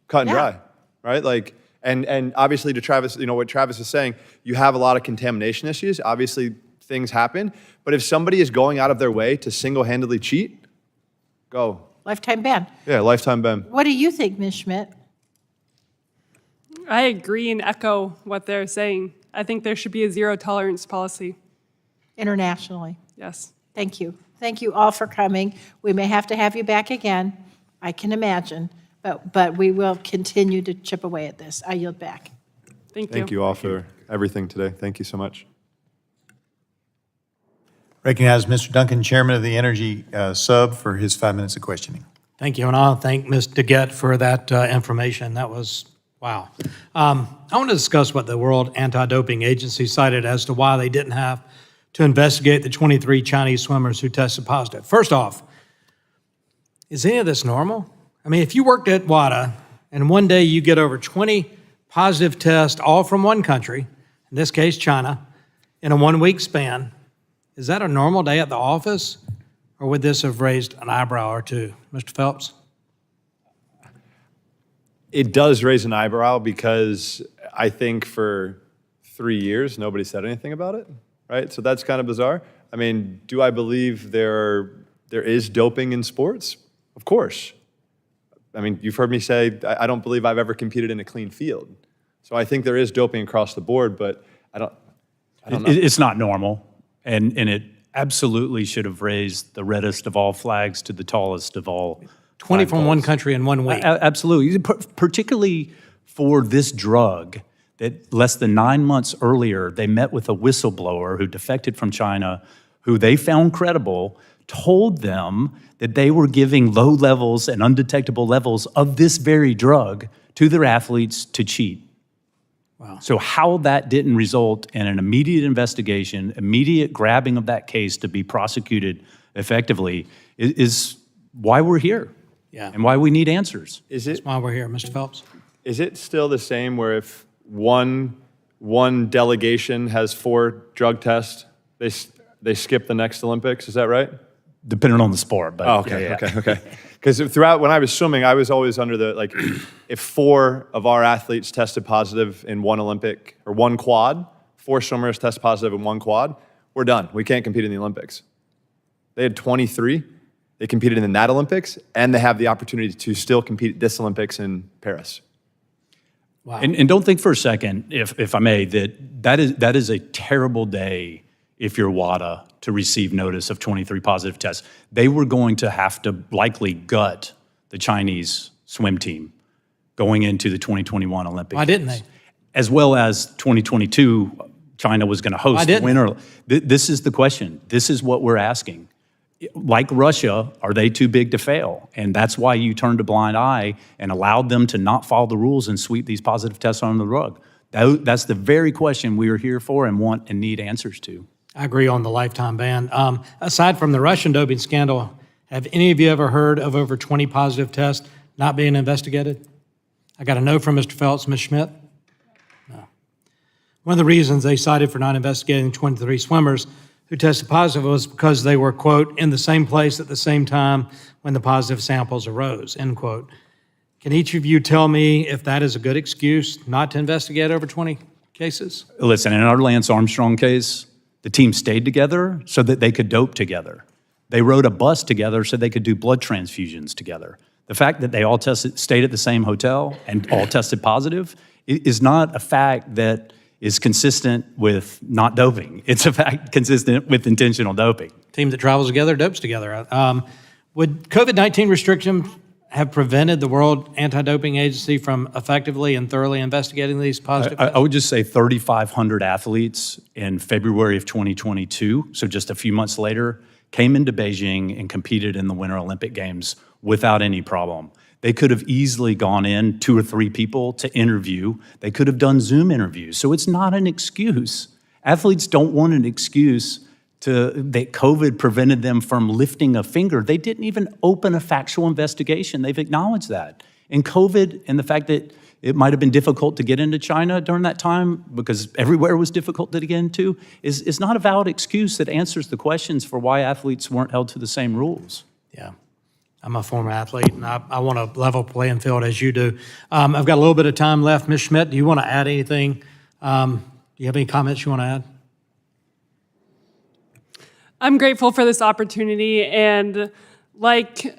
Cut and Yeah. dry, right? Like, and obviously to Travis, you know, what Travis is saying, you have a lot of contamination issues. Obviously, things happen. But if somebody is going out of their way to single-handedly cheat, go. Lifetime ban. Yeah, lifetime ban. What do you think, Ms. Schmitt? I agree and echo what they're saying. I think there should be a zero tolerance policy. Internationally. Yes. Thank you. Thank you all for coming. We may have to have you back again, I can imagine, but we will continue to chip away at this. I yield back. Thank you. Thank you all for everything today. Thank you so much. Recognize Mr. Duncan, Chairman of the Energy Sub, for his 5 minutes of questioning. Thank you, and I'll thank Ms. Tygart for that information. That was, wow. I want to discuss what the World Anti-Doping Agency cited as to why they didn't have to investigate the 23 Chinese swimmers who tested positive. First off, is any of this normal? I mean, if you worked at WADA and one day you get over 20 positive tests, all from one country, in this case China, in a 1 week span, is that a normal day at the office, or would this have raised an eyebrow or two? Mr. Phelps? It does raise an eyebrow because I think for 3 years, nobody said anything about it, right? So that's kind of bizarre. I mean, do I believe there is doping in sports? Of course. I mean, you've heard me say, I don't believe I've ever competed in a clean field. So I think there is doping across the board, but I don't know. It's not normal, and it absolutely should have raised the reddest of all flags to the tallest of all 20 from one flagpoles. country in 1 week. Absolutely, particularly for this drug that less than 9 months earlier, they met with a whistleblower who defected from China, who they found credible, told them that they were giving low levels and undetectable levels of this very drug to their athletes to cheat. Wow. So how that didn't result in an immediate investigation, immediate grabbing of that case to be prosecuted effectively is why we're here. Yeah. And why we need answers. That's why we're here, Mr. Phelps. Is it still the same where if one delegation has 4 drug tests, they skip the next Olympics? Is that right? Depending on the sport, but Oh, okay, yeah. okay. Because throughout, when I was swimming, I was always under the, like, if 4 of our athletes tested positive in one Olympic, or one quad, 4 swimmers test positive in one quad, we're done. We can't compete in the Olympics. They had 23. They competed in that Olympics, and they have the opportunity to still compete at this Olympics in Paris. Wow. And don't think for a second, if I may, that is a terrible day if you're WADA to receive notice of 23 positive tests. They were going to have to likely gut the Chinese swim team going into the 2021 Olympics. Why didn't they? As well as 2022, China was going to host the winter. This is the question. This is what we're asking. Like Russia, are they too big to fail? And that's why you turned a blind eye and allowed them to not follow the rules and sweep these positive tests under the rug. That's the very question we are here for and want and need answers to. I agree on the lifetime ban. Aside from the Russian doping scandal, have any of you ever heard of over 20 positive tests not being investigated? I got a no from Mr. Phelps. Ms. Schmitt? No. One of the reasons they cited for not investigating 23 swimmers who tested positive was because they were, quote, in the same place at the same time when the positive samples arose, end quote. Can each of you tell me if that is a good excuse not to investigate over 20 cases? Listen, in our Lance Armstrong case, The team stayed together so that they could dope together. They rode a bus together so they could do blood transfusions together. The fact that they all stayed at the same hotel and all tested positive is not a fact that is consistent with not doping. It's a fact consistent with intentional doping. Team that travels together, dopes together. Would COVID-19 restrictions have prevented the World Anti-Doping Agency from effectively and thoroughly investigating these positive tests? I would just say 3,500 athletes in February of 2022, so just a few months later, came into Beijing and competed in the Winter Olympic Games without any problem. They could have easily gone in 2 or 3 people to interview. They could have done Zoom interviews. So it's not an excuse. Athletes don't want an excuse that COVID prevented them from lifting a finger. They didn't even open a factual investigation. They've acknowledged that. And COVID and the fact that it might have been difficult to get into China during that time because everywhere was difficult to get into is not a valid excuse that answers the questions for why athletes weren't held to the same rules. Yeah. I'm a former athlete, and I want a level playing field as you do. I've got a little bit of time left. Ms. Schmitt, do you want to add anything? Do you have any comments you want to add? I'm grateful for this opportunity, and like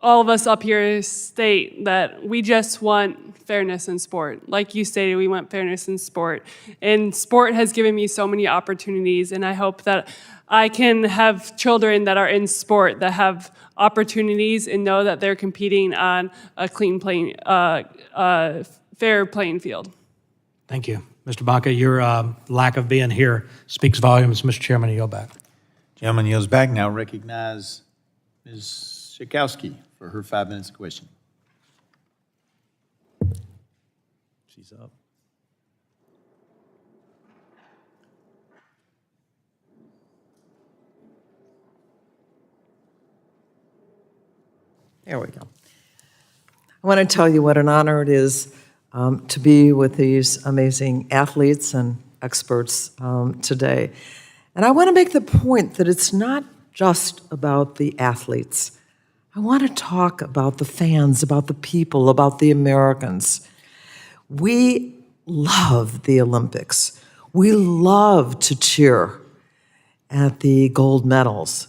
all of us up here state that we just want fairness in sport. Like you stated, we want fairness in sport. And sport has given me so many opportunities, and I hope that I can have children that are in sport that have opportunities and know that they're competing on a fair playing field. Thank you. Mr. Baca, your lack of being here speaks volumes. Mr. Chairman, I yield back. Gentleman yields back. Now recognize Ms. Schakowsky for her 5 minutes of question. She's up. There we go. I want to tell you what an honor it is to be with these amazing athletes and experts today. And I want to make the point that it's not just about the athletes. I want to talk about the fans, about the people, about the Americans. We love the Olympics. We love to cheer at the gold medals.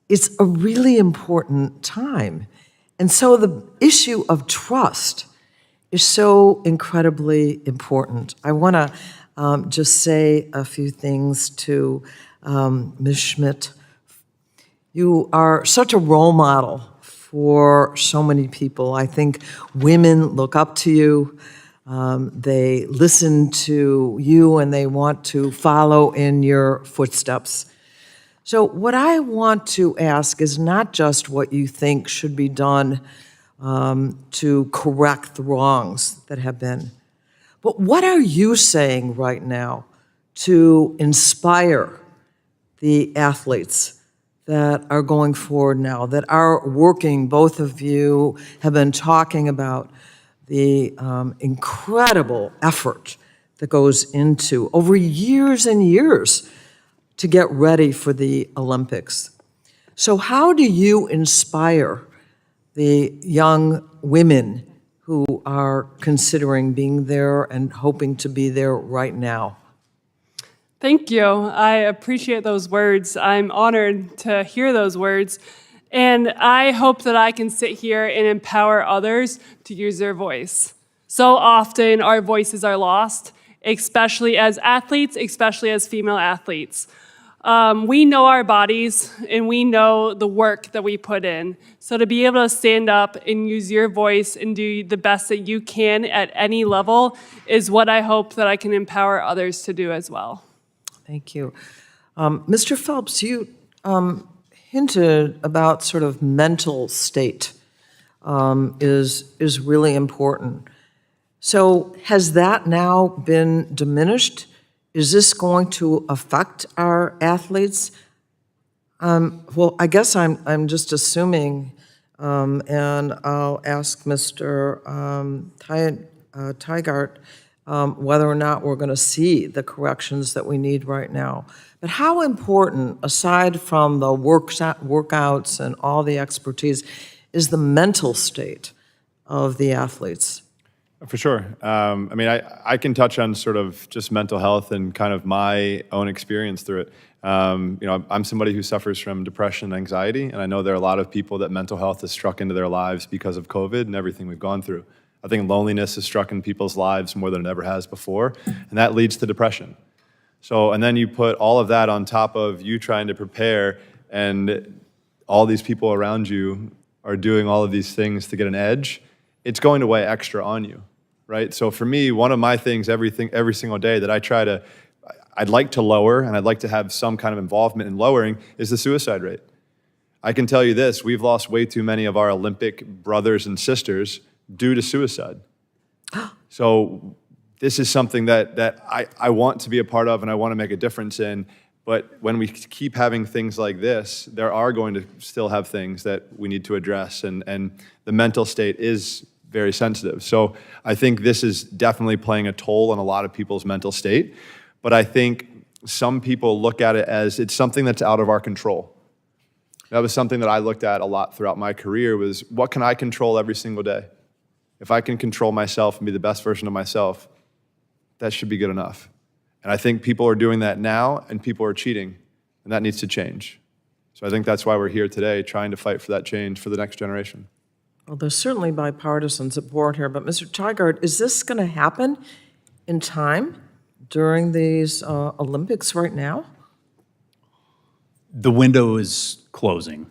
It's a really important time. And so the issue of trust is so incredibly important. I want to just say a few things to Ms. Schmitt. You are such a role model for so many people. I think women look up to you. They listen to you and they want to follow in your footsteps. So what I want to ask is not just what you think should be done to correct the wrongs that have been, but what are you saying right now to inspire the athletes that are going forward now, that are working? Both of you have been talking about the incredible effort that goes into over years and years to get ready for the Olympics. So how do you inspire the young women who are considering being there and hoping to be there right now? Thank you. I appreciate those words. I'm honored to hear those words. And I hope that I can sit here and empower others to use their voice. So often our voices are lost, especially as athletes, especially as female athletes. We know our bodies and we know the work that we put in. So to be able to stand up and use your voice and do the best that you can at any level is what I hope that I can empower others to do as well. Thank you. Mr. Phelps, you hinted about sort of mental state is really important. So has that now been diminished? Is this going to affect our athletes? Well, I guess I'm just assuming, and I'll ask Mr. Tygart whether or not we're going to see the corrections that we need right now. But how important, aside from the workouts and all the expertise, is the mental state of the athletes? For sure. I mean, I can touch on sort of just mental health and kind of my own experience through it. You know, I'm somebody who suffers from depression and anxiety, and I know there are a lot of people that mental health has struck into their lives because of COVID and everything we've gone through. I think loneliness has struck in people's lives more than it ever has before, and that leads to depression. So, and then you put all of that on top of you trying to prepare, and all these people around you are doing all of these things to get an edge. It's going to weigh extra on you, right? So for me, one of my things every single day that I'd like to lower, and I'd like to have some kind of involvement in lowering, is the suicide rate. I can tell you this, we've lost way too many of our Olympic brothers and sisters due to suicide. So this is something that I want to be a part of and I want to make a difference in, but when we keep having things like this, there are going to still have things that we need to address, and the mental state is very sensitive. So I think this is definitely playing a toll on a lot of people's mental state, but I think some people look at it as it's something that's out of our control. That was something that I looked at a lot throughout my career, was what can I control every single day? If I can control myself and be the best version of myself, that should be good enough. And I think people are doing that now, and people are cheating, and that needs to change. So I think that's why we're here today, trying to fight for that change for the next generation. Well, there's certainly bipartisan support here, but Mr. Tygart, is this going to happen in time during these Olympics right now? The window is closing.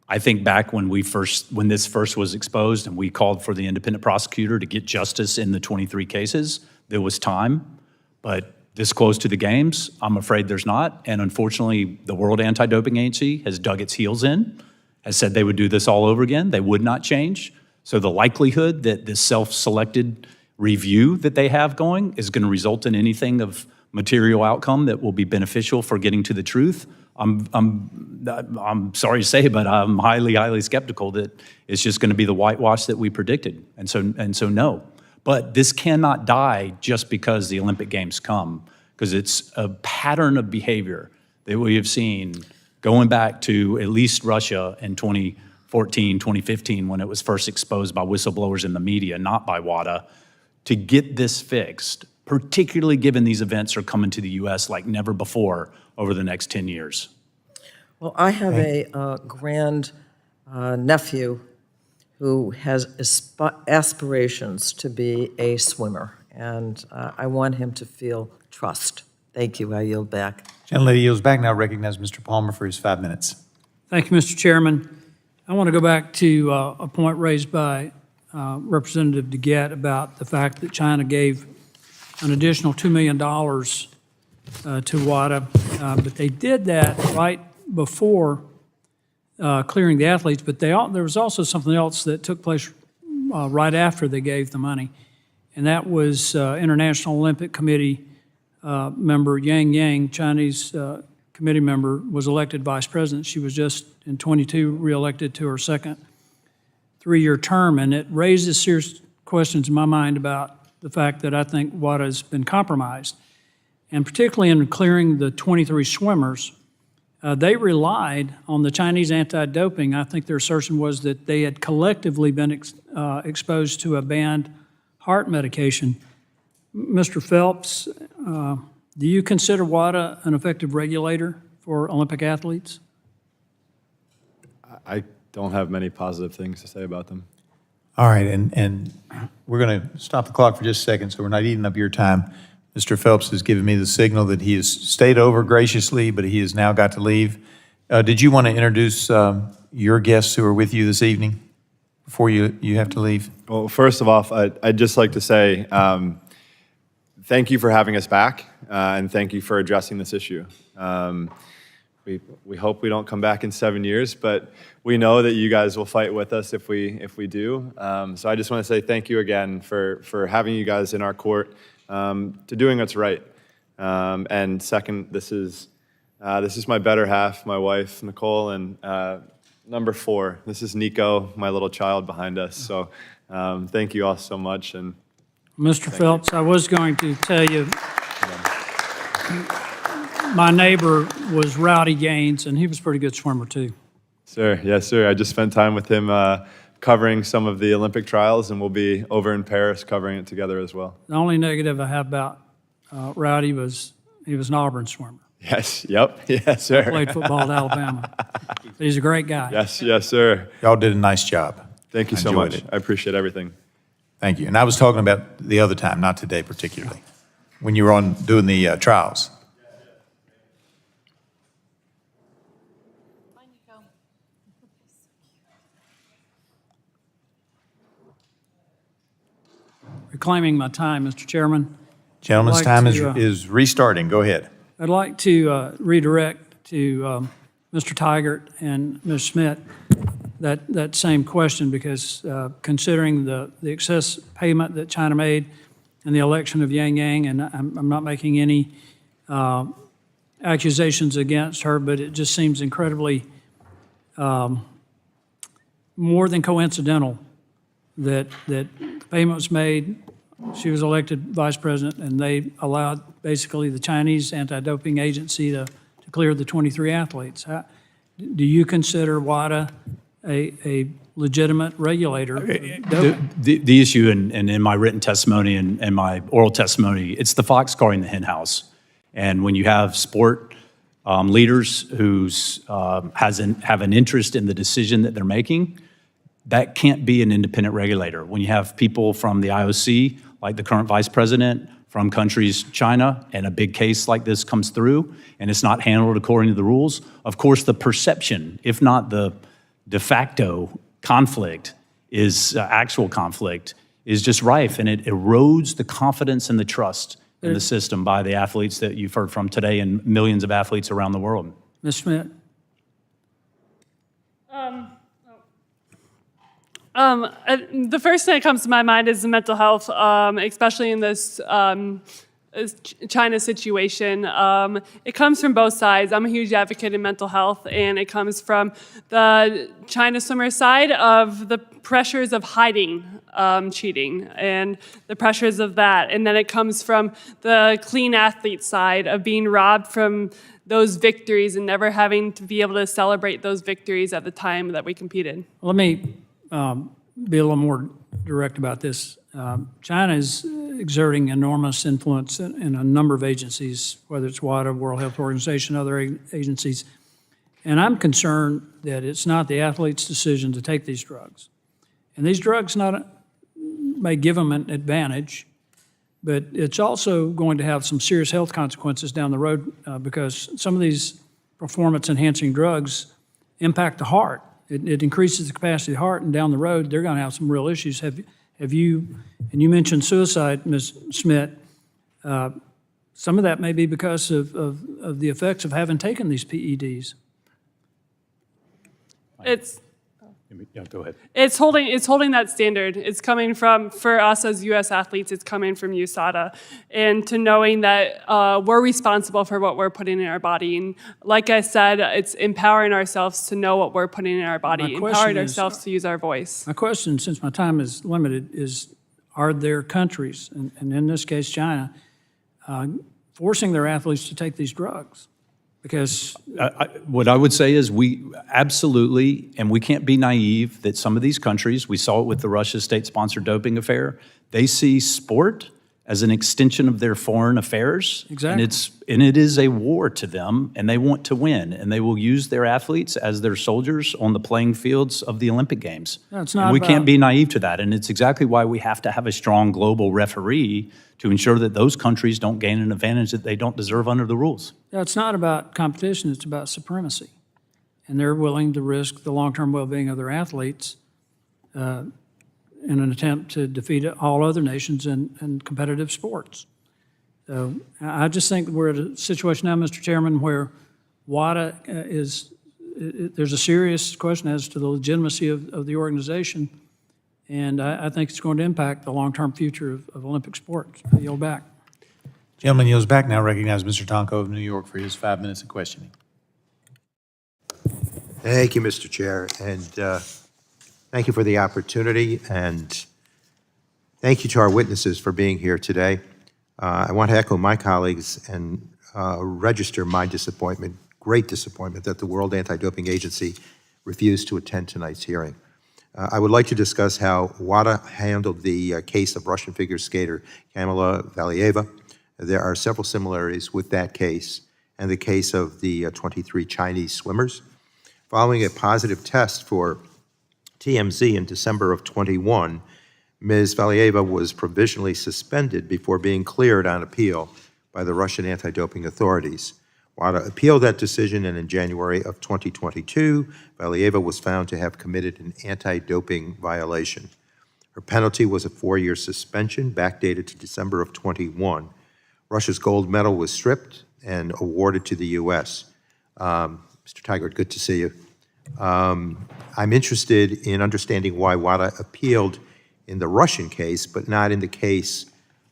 I think back when this first was exposed and we called for the independent prosecutor to get justice in the 23 cases, there was time, but this close to the games, I'm afraid there's not. And unfortunately, the World Anti-Doping Agency has dug its heels in, has said they would do this all over again. They would not change. So the likelihood that this self-selected review that they have going is going to result in anything of material outcome that will be beneficial for getting to the truth, I'm sorry to say, but I'm highly, highly skeptical that it's just going to be the whitewash that we predicted. And so no. But this cannot die just because the Olympic Games come, because it's a pattern of behavior that we have seen going back to at least Russia in 2014, 2015, when it was first exposed by whistleblowers in the media, not by WADA, to get this fixed, particularly given these events are coming to the U.S. like never before over the next 10 years. Well, I have a grand nephew who has aspirations to be a swimmer, and I want him to feel trust. Thank you. I yield back. Gentlelady yields back. Now recognize Mr. Palmer for his 5 minutes. Thank you, Mr. Chairman. I want to go back to a point raised by Representative Tygart about the fact that China gave an additional $2 million to WADA, but they did that right before clearing the athletes, but there was also something else that took place right after they gave the money, and that was International Olympic Committee member Yang, Chinese committee member, was elected vice president. She was just in 22 reelected to her second three-year term, and it raises serious questions in my mind about the fact that I think WADA has been compromised, and particularly in clearing the 23 swimmers. They relied on the Chinese anti-doping. I think their assertion was that they had collectively been exposed to a banned heart medication. Mr. Phelps, do you consider WADA an effective regulator for Olympic athletes? I don't have many positive things to say about them. All right, and we're going to stop the clock for just a second, so we're not eating up your time. Mr. Phelps has given me the signal that he has stayed over graciously, but he has now got to leave. Did you want to introduce your guests who are with you this evening before you have to leave? Well, first of all, I'd just like to say thank you for having us back, and thank you for addressing this issue. We hope we don't come back in 7 years, but we know that you guys will fight with us if we do. So I just want to say thank you again for having you guys in our court, to doing what's right. And second, this is my better half, my wife, Nicole, and number 4, this is Nico, my little child behind us. So thank you all so much. And Mr. Phelps, I was going to tell you, my neighbor was Rowdy Gaines, and he was a pretty good swimmer too. Sir, yes, sir. I just spent time with him covering some of the Olympic trials, and we'll be over in Paris covering it together as well. The only negative I have about Rowdy was he was an Auburn swimmer. Yes, yep, yes, sir. Played football at Alabama. But he's a great guy. Yes, yes, sir. Y'all did a nice job. Thank you I so enjoyed much. it. I appreciate everything. Thank you. And I was talking about the other time, not today particularly, when you were on doing the trials. Reclaiming my time, Mr. Chairman. Gentlemen's I'd like time to, is restarting. Go ahead. I'd like to redirect to Mr. Tygart and Ms. Schmitt that same question, because considering the excess payment that China made in the election of Yang Yang, and I'm not making any accusations against her, but it just seems incredibly more than coincidental that the payment was made, she was elected vice president, and they allowed basically the Chinese anti-doping agency to clear the 23 athletes. Do you consider WADA a legitimate regulator? The issue, and in my written testimony and my oral testimony, it's the fox guarding the hen house. And when you have sport leaders who have an interest in the decision that they're making, that can't be an independent regulator. When you have people from the IOC, like the current vice president, from countries, China, and a big case like this comes through, and it's not handled according to the rules, of course the perception, if not the de facto conflict, is actual conflict, is just rife, and it erodes the confidence and the trust in the system by the athletes that you've heard from today and millions of athletes around the world. Ms. Schmitt? The first thing that comes to my mind is the mental health, especially in this China situation. It comes from both sides. I'm a huge advocate in mental health, and it comes from the China swimmer side of the pressures of hiding cheating and the pressures of that. And then it comes from the clean athlete side of being robbed from those victories and never having to be able to celebrate those victories at the time that we competed. Let me be a little more direct about this. China is exerting enormous influence in a number of agencies, whether it's WADA, World Health Organization, other agencies. And I'm concerned that it's not the athlete's decision to take these drugs. And these drugs may give them an advantage, but it's also going to have some serious health consequences down the road because some of these performance-enhancing drugs impact the heart. It increases the capacity of the heart, and down the road, they're going to have some real issues. Have you, and you mentioned suicide, Ms. Schmitt, some of that may be because of the effects of having taken these PEDs. Yeah, go ahead. It's holding that standard. It's coming from, for us as U.S. athletes, it's coming from USADA, and to knowing that we're responsible for what we're putting in our body. And like I said, it's empowering ourselves to know what we're putting in our body, empowering ourselves to use our voice. My question, since my time is limited, is are there countries, and in this case China, forcing their athletes to take these drugs? Because what I would say is we absolutely, and we can't be naive that some of these countries, we saw it with the Russia state-sponsored doping affair, they see sport as an extension of their foreign affairs. Exactly. And it is a war to them, and they want to win, and they will use their athletes as their soldiers on the playing fields of the Olympic Games. No, it's not and we about- can't be naive to that, and it's exactly why we have to have a strong global referee to ensure that those countries don't gain an advantage that they don't deserve under the rules. Yeah, it's not about competition, it's about supremacy. And they're willing to risk the long-term well-being of their athletes in an attempt to defeat all other nations in competitive sports. So I just think we're at a situation now, Mr. Chairman, where WADA there's a serious question as to the legitimacy of the organization, and I think it's going to impact the long-term future of Olympic sports. I yield back. Gentleman yields back. Now recognize Mr. Tonko of New York for his 5 minutes of questioning. Thank you, Mr. Chair, and thank you for the opportunity, and thank you to our witnesses for being here today. I want to echo my colleagues and register my disappointment, great disappointment, that the World Anti-Doping Agency refused to attend tonight's hearing. I would like to discuss how WADA handled the case of Russian figure skater Kamila Valieva. There are several similarities with that case and the case of the 23 Chinese swimmers. Following a positive test for TMZ in December of 21, Ms. Valieva was provisionally suspended before being cleared on appeal by the Russian anti-doping authorities. WADA appealed that decision, and in January of 2022, Valieva was found to have committed an anti-doping violation. Her penalty was a 4-year suspension, backdated to December of 21. Russia's gold medal was stripped and awarded to the U.S. Mr. Tygart, good to see you. I'm interested in understanding why WADA appealed in the Russian case, but not in the case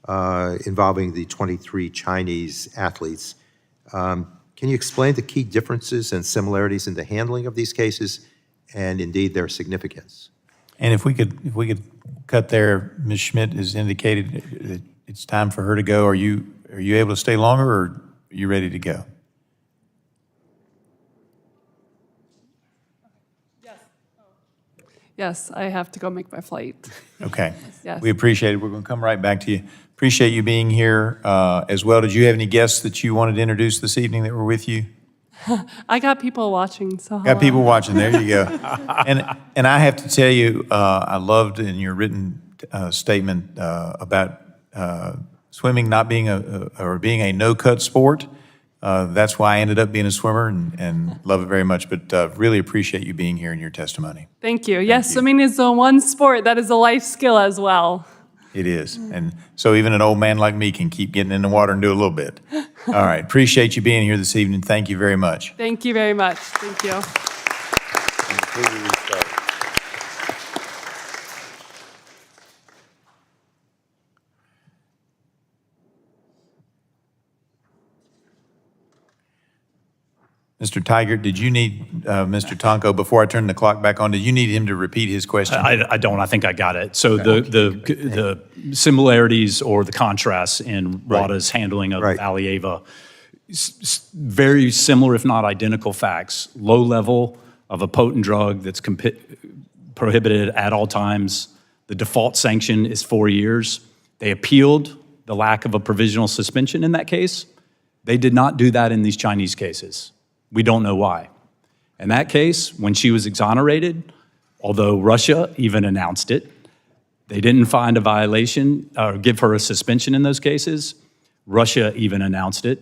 involving the 23 Chinese athletes. Can you explain the key differences and similarities in the handling of these cases and indeed their significance? And if we could cut there, Ms. Schmitt has indicated that it's time for her to go. Are you able to stay longer, or are you ready to go? Yes, I have to go make my flight. Okay. Yes. We appreciate it. We're going to come right back to you. Appreciate you being here as well. Did you have any guests that you wanted to introduce this evening that were with you? I got people watching, so Got people watching. There you go. And I have to tell you, I loved in your written statement about swimming not being being a no-cut sport. That's why I ended up being a swimmer and love it very much. But really appreciate you being here and your testimony. Thank you. Yes, swimming is the one sport that is a life skill as well. It is. And so even an old man like me can keep getting in the water and do a little bit. All right. Appreciate you being here this evening. Thank you very much. Thank you very much. Thank you. Mr. Tygart, did you need Mr. Tonko, before I turn the clock back on, did you need him to repeat his question? I don't. I think I got it. So the similarities or the contrasts in WADA's handling of Valieva, very similar, if not identical facts. Low level of a potent drug that's prohibited at all times. The default sanction is 4 years. They appealed the lack of a provisional suspension in that case. They did not do that in these Chinese cases. We don't know why. In that case, when she was exonerated, although Russia even announced it, they didn't find a violation or give her a suspension in those cases. Russia even announced it.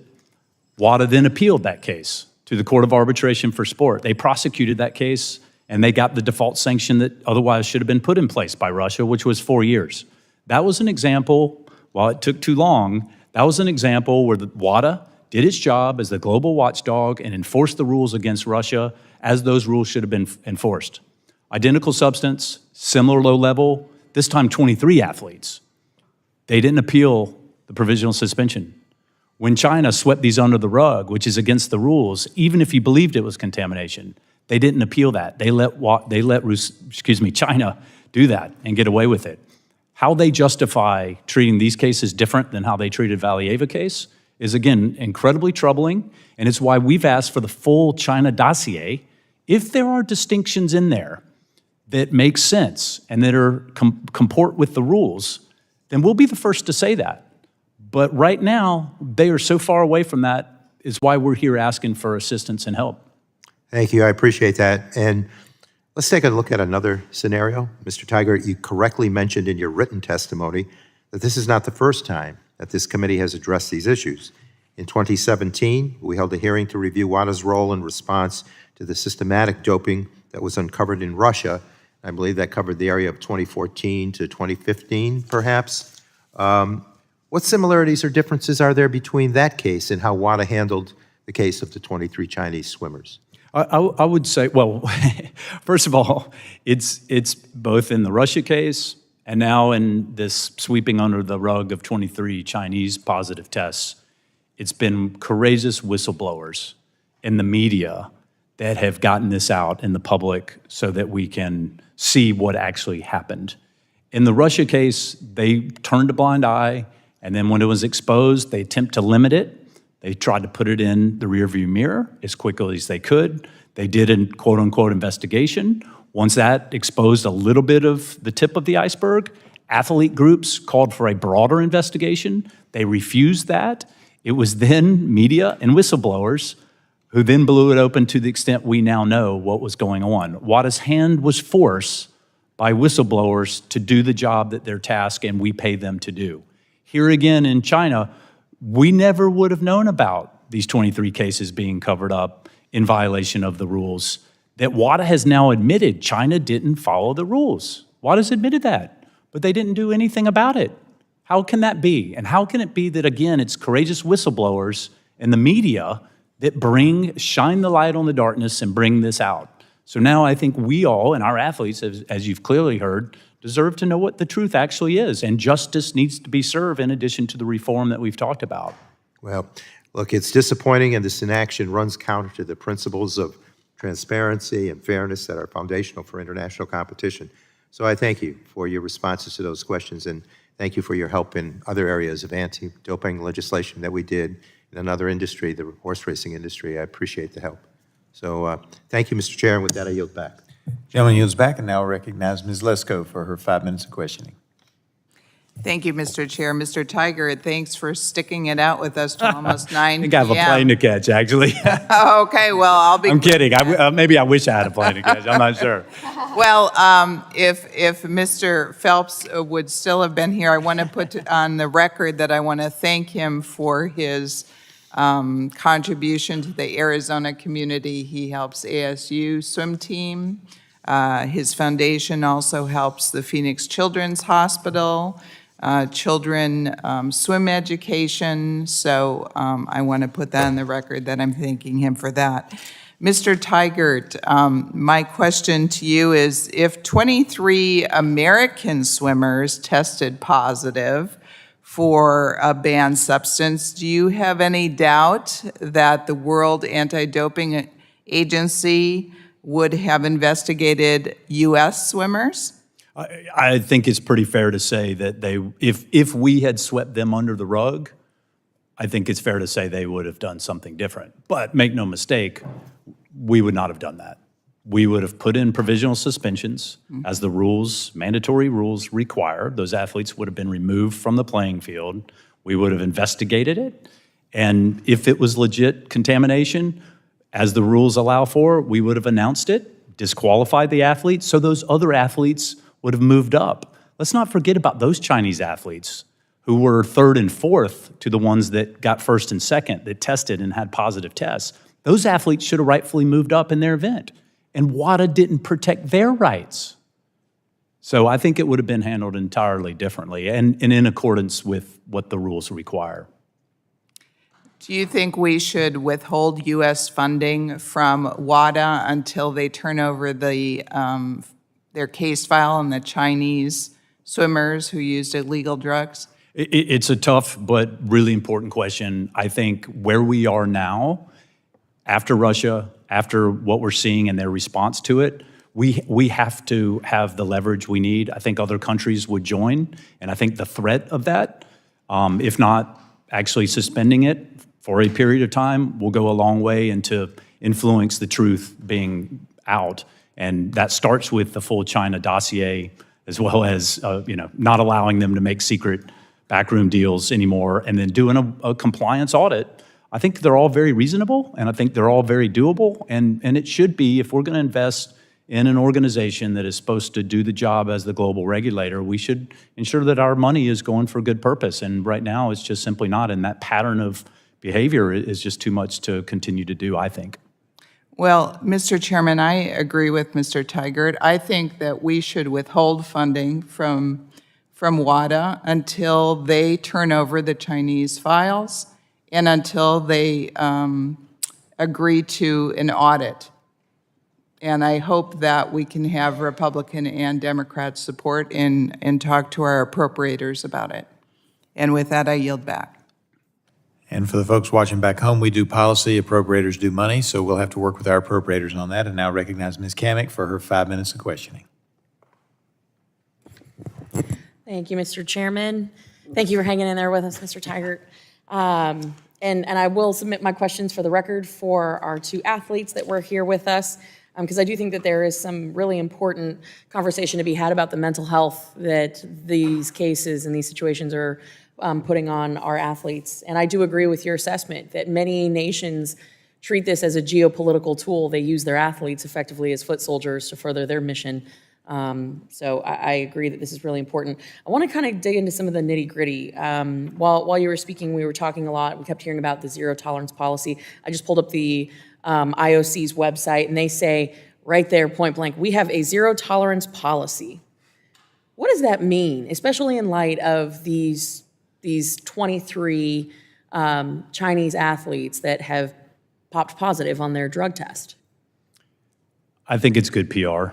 WADA then appealed that case to the Court of Arbitration for Sport. They prosecuted that case, and they got the default sanction that otherwise should have been put in place by Russia, which was 4 years. That was an example, while it took too long, that was an example where the WADA did its job as the global watchdog and enforced the rules against Russia as those rules should have been enforced. Identical substance, similar low level, this time 23 athletes. They didn't appeal the provisional suspension. When China swept these under the rug, which is against the rules, even if you believed it was contamination, they didn't appeal that. They let China do that and get away with it. How they justify treating these cases different than how they treated Valieva case is, again, incredibly troubling, and it's why we've asked for the full China dossier. If there are distinctions in there that make sense and that are comport with the rules, then we'll be the first to say that. But right now, they are so far away from that, is why we're here asking for assistance and help. Thank you. I appreciate that. And let's take a look at another scenario. Mr. Tygart, you correctly mentioned in your written testimony that this is not the first time that this committee has addressed these issues. In 2017, we held a hearing to review WADA's role in response to the systematic doping that was uncovered in Russia. I believe that covered the area of 2014 to 2015, perhaps. What similarities or differences are there between that case and how WADA handled the case of the 23 Chinese swimmers? I would say, well, first of all, it's both in the Russia case and now in this sweeping under the rug of 23 Chinese positive tests. It's been courageous whistleblowers in the media that have gotten this out in the public so that we can see what actually happened. In the Russia case, they turned a blind eye, and then when it was exposed, they attempt to limit it. They tried to put it in the rearview mirror as quickly as they could. They did a quote-unquote investigation. Once that exposed a little bit of the tip of the iceberg, athlete groups called for a broader investigation. They refused that. It was then media and whistleblowers who then blew it open to the extent we now know what was going on. WADA's hand was forced by whistleblowers to do the job that they're tasked and we pay them to do. Here again in China, we never would have known about these 23 cases being covered up in violation of the rules that WADA has now admitted China didn't follow the rules. WADA's admitted that, but they didn't do anything about it. How can that be? And how can it be that, again, it's courageous whistleblowers and the media that shine the light on the darkness and bring this out? So now I think we all, and our athletes, as you've clearly heard, deserve to know what the truth actually is, and justice needs to be served in addition to the reform that we've talked about. Well, look, it's disappointing, and this inaction runs counter to the principles of transparency and fairness that are foundational for international competition. So I thank you for your responses to those questions, and thank you for your help in other areas of anti-doping legislation that we did in another industry, the horse racing industry. I appreciate the help. So thank you, Mr. Chair, and with that, I yield back. Gentleman yields back, and now recognize Ms. Lesko for her 5 minutes of questioning. Thank you, Mr. Chair. Mr. Tygart, thanks for sticking it out with us till almost 9 I think I have a plane to catch, actually. Okay, well, I'll be... I'm kidding. Maybe I wish I had a plane to catch. I'm not sure. Well, if Mr. Phelps would still have been here, I want to put on the record that I want to thank him for his contribution to the Arizona community. He helps ASU swim team. His foundation also helps the Phoenix Children's Hospital, children swim education. So I want to put that on the record that I'm thanking him for that. Mr. Tygart, my question to you is, if 23 American swimmers tested positive for a banned substance, do you have any doubt that the World Anti-Doping Agency would have investigated U.S. swimmers? I think it's pretty fair to say that if we had swept them under the rug, I think it's fair to say they would have done something different. But make no mistake, we would not have done that. We would have put in provisional suspensions as the rules, mandatory rules require. Those athletes would have been removed from the playing field. We would have investigated it. And if it was legit contamination, as the rules allow for, we would have announced it, disqualified the athletes, so those other athletes would have moved up. Let's not forget about those Chinese athletes who were third and fourth to the ones that got first and second, that tested and had positive tests. Those athletes should have rightfully moved up in their event, and WADA didn't protect their rights. So I think it would have been handled entirely differently and in accordance with what the rules require. Do you think we should withhold U.S. funding from WADA until they turn over their case file on the Chinese swimmers who used illegal drugs? It's a tough but really important question. I think where we are now, after Russia, after what we're seeing and their response to it, we have to have the leverage we need. I think other countries would join, and I think the threat of that, if not actually suspending it for a period of time, will go a long way into influence the truth being out. And that starts with the full China dossier, as well as not allowing them to make secret backroom deals anymore, and then doing a compliance audit. I think they're all very reasonable, and I think they're all very doable, and it should be, if we're going to invest in an organization that is supposed to do the job as the global regulator, we should ensure that our money is going for a good purpose, and right now it's just simply not, and that pattern of behavior is just too much to continue to do, I think. Well, Mr. Chairman, I agree with Mr. Tygart. I think that we should withhold funding from WADA until they turn over the Chinese files and until they agree to an audit. And I hope that we can have Republican and Democrat support and talk to our appropriators about it. And with that, I yield back. And for the folks watching back home, we do policy, appropriators do money, so we'll have to work with our appropriators on that. And now recognize Ms. Kamick for her 5 minutes of questioning. Thank you, Mr. Chairman. Thank you for hanging in there with us, Mr. Tygart. And I will submit my questions for the record for our two athletes that were here with us. because I do think that there is some really important conversation to be had about the mental health that these cases and these situations are putting on our athletes. And I do agree with your assessment that many nations treat this as a geopolitical tool. They use their athletes effectively as foot soldiers to further their mission. So I agree that this is really important. I want to kind of dig into some of the nitty gritty. While you were speaking, we were talking a lot. We kept hearing about the zero tolerance policy. I just pulled up the IOC's website, and they say right there, point blank, we have a zero tolerance policy. What does that mean, especially in light of these 23 Chinese athletes that have popped positive on their drug test? I think it's good PR.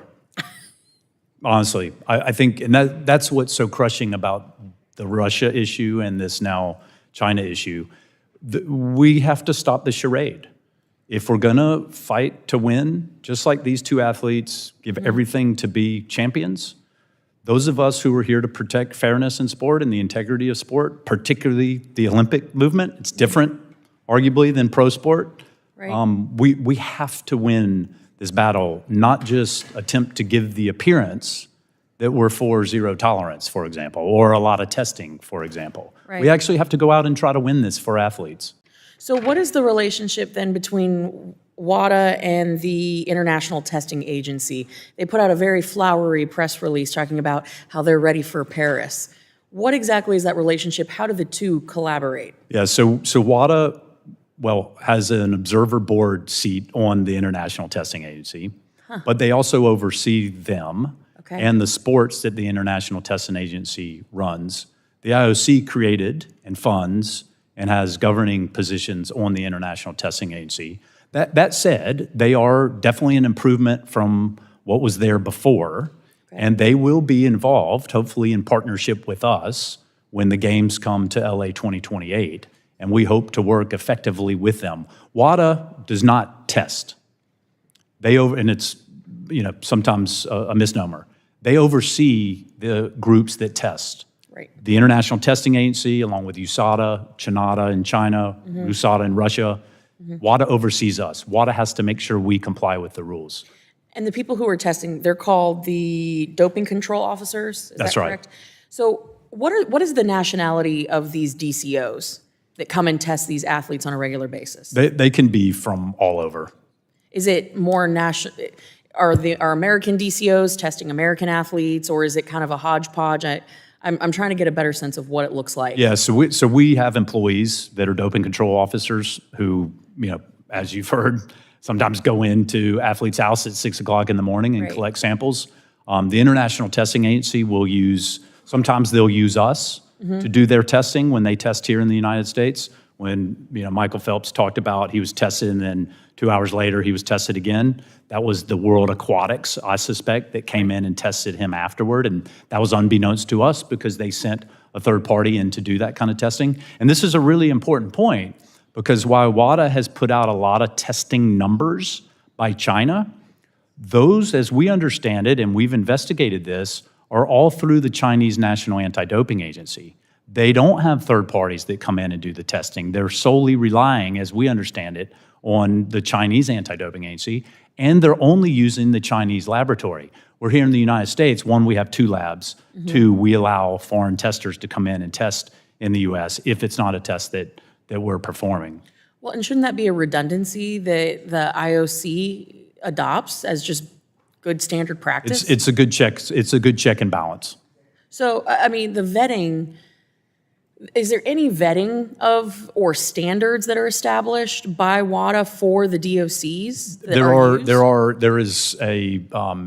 Honestly, I think, and that's what's so crushing about the Russia issue and this now China issue. We have to stop the charade. If we're gonna fight to win, just like these two athletes give everything to be champions, those of us who are here to protect fairness in sport and the integrity of sport, particularly the Olympic movement, it's different, arguably, than pro sport. Right. We have to win this battle, not just attempt to give the appearance that we're for zero tolerance, for example, or a lot of testing, for example. Right. We actually have to go out and try to win this for athletes. So what is the relationship then between WADA and the International Testing Agency? They put out a very flowery press release talking about how they're ready for Paris. What exactly is that relationship? How do the two collaborate? Yeah, so WADA, has an observer board seat on the International Testing Agency, but they also oversee them and the sports that the International Testing Agency runs. The IOC created and funds and has governing positions on the International Testing Agency. That said, they are definitely an improvement from what was there before, and they will be involved, hopefully in partnership with us, when the games come to LA 2028, and we hope to work effectively with them. WADA does not test. And it's sometimes a misnomer. They oversee the groups that test. Right. The International Testing Agency, along with USADA, CHINADA in China, USADA in Russia, WADA oversees us. WADA has to make sure we comply with the rules. And the people who are testing, they're called the doping control officers, is That's that right. correct? So what is the nationality of these DCOs that come and test these athletes on a regular basis? They can be from all over. Is it more national? Are American DCOs testing American athletes, or is it kind of a hodgepodge? I'm trying to get a better sense of what it looks like. Yeah, so we have employees that are doping control officers who, as you've heard, sometimes go into athletes' house at 6 o'clock in the morning and collect samples. The International Testing Agency sometimes they'll use us to do their testing when they test here in the United States. When Michael Phelps talked about he was tested and then 2 hours later he was tested again, that was the World Aquatics, I suspect, that came in and tested him afterward, and that was unbeknownst to us because they sent a third party in to do that kind of testing. And this is a really important point because while WADA has put out a lot of testing numbers by China, those, as we understand it, and we've investigated this, are all through the Chinese National Anti-Doping Agency. They don't have third parties that come in and do the testing. They're solely relying, as we understand it, on the Chinese Anti-Doping Agency, and they're only using the Chinese laboratory. We're here in the United States, one, we have 2 labs. 2, we allow foreign testers to come in and test in the US if it's not a test that we're performing. Well, and shouldn't that be a redundancy that the IOC adopts as just good standard practice? It's a good check. It's a good check and balance. So, I mean, the vetting, is there any vetting of or standards that are established by WADA for the DOCs that are used? There is a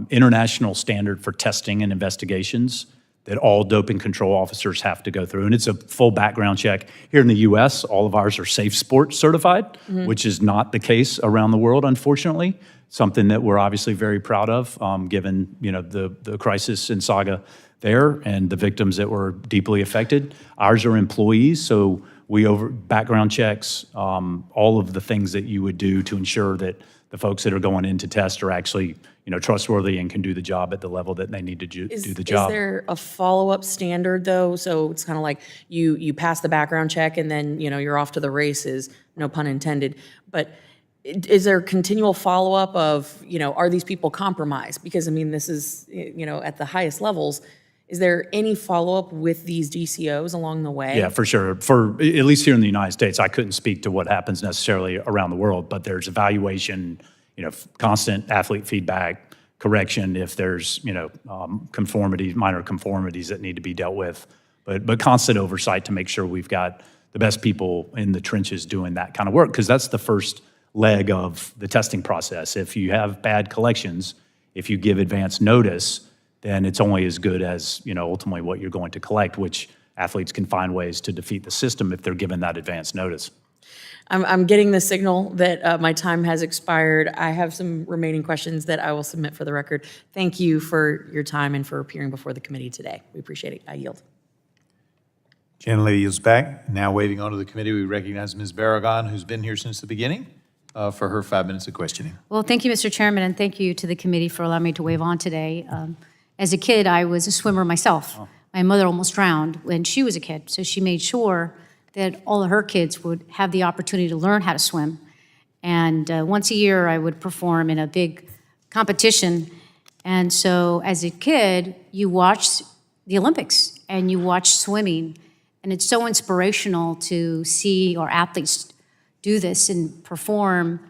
international standard for testing and investigations that all doping control officers have to go through, and it's a full background check. Here in the U.S., all of ours are Safe Sport certified, which is not the case around the world, unfortunately. Something that we're obviously very proud of, given the crisis and saga there and the victims that were deeply affected. Ours are employees, so we background checks, all of the things that you would do to ensure that the folks that are going in to test are actually trustworthy and can do the job at the level that they need to do the job. Is there a follow-up standard, though? So it's kind of like you pass the background check and then you're off to the races, no pun intended. But is there continual follow-up of, are these people compromised? Because, I mean, this is, at the highest levels. Is there any follow-up with these DCOs along the way? Yeah, for sure. For at least here in the United States, I couldn't speak to what happens necessarily around the world, but there's evaluation, constant athlete feedback, correction if there's, conformities, minor conformities that need to be dealt with, but constant oversight to make sure we've got the best people in the trenches doing that kind of work, because that's the first leg of the testing process. If you have bad collections, if you give advance notice, then it's only as good as, ultimately what you're going to collect, which athletes can find ways to defeat the system if they're given that advance notice. I'm getting the signal that my time has expired. I have some remaining questions that I will submit for the record. Thank you for your time and for appearing before the committee today. We appreciate it. I yield. Gentlelady yields back. Now waving on to the committee, we recognize Ms. Barragan, who's been here since the beginning, for her 5 minutes of questioning. Well, thank you, Mr. Chairman, and thank you to the committee for allowing me to wave on today. As a kid, I was a swimmer myself. Oh. My mother almost drowned when she was a kid, so she made sure that all of her kids would have the opportunity to learn how to swim. And once a year, I would perform in a big competition. And so as a kid, you watch the Olympics and you watch swimming, and it's so inspirational to see our athletes do this and perform.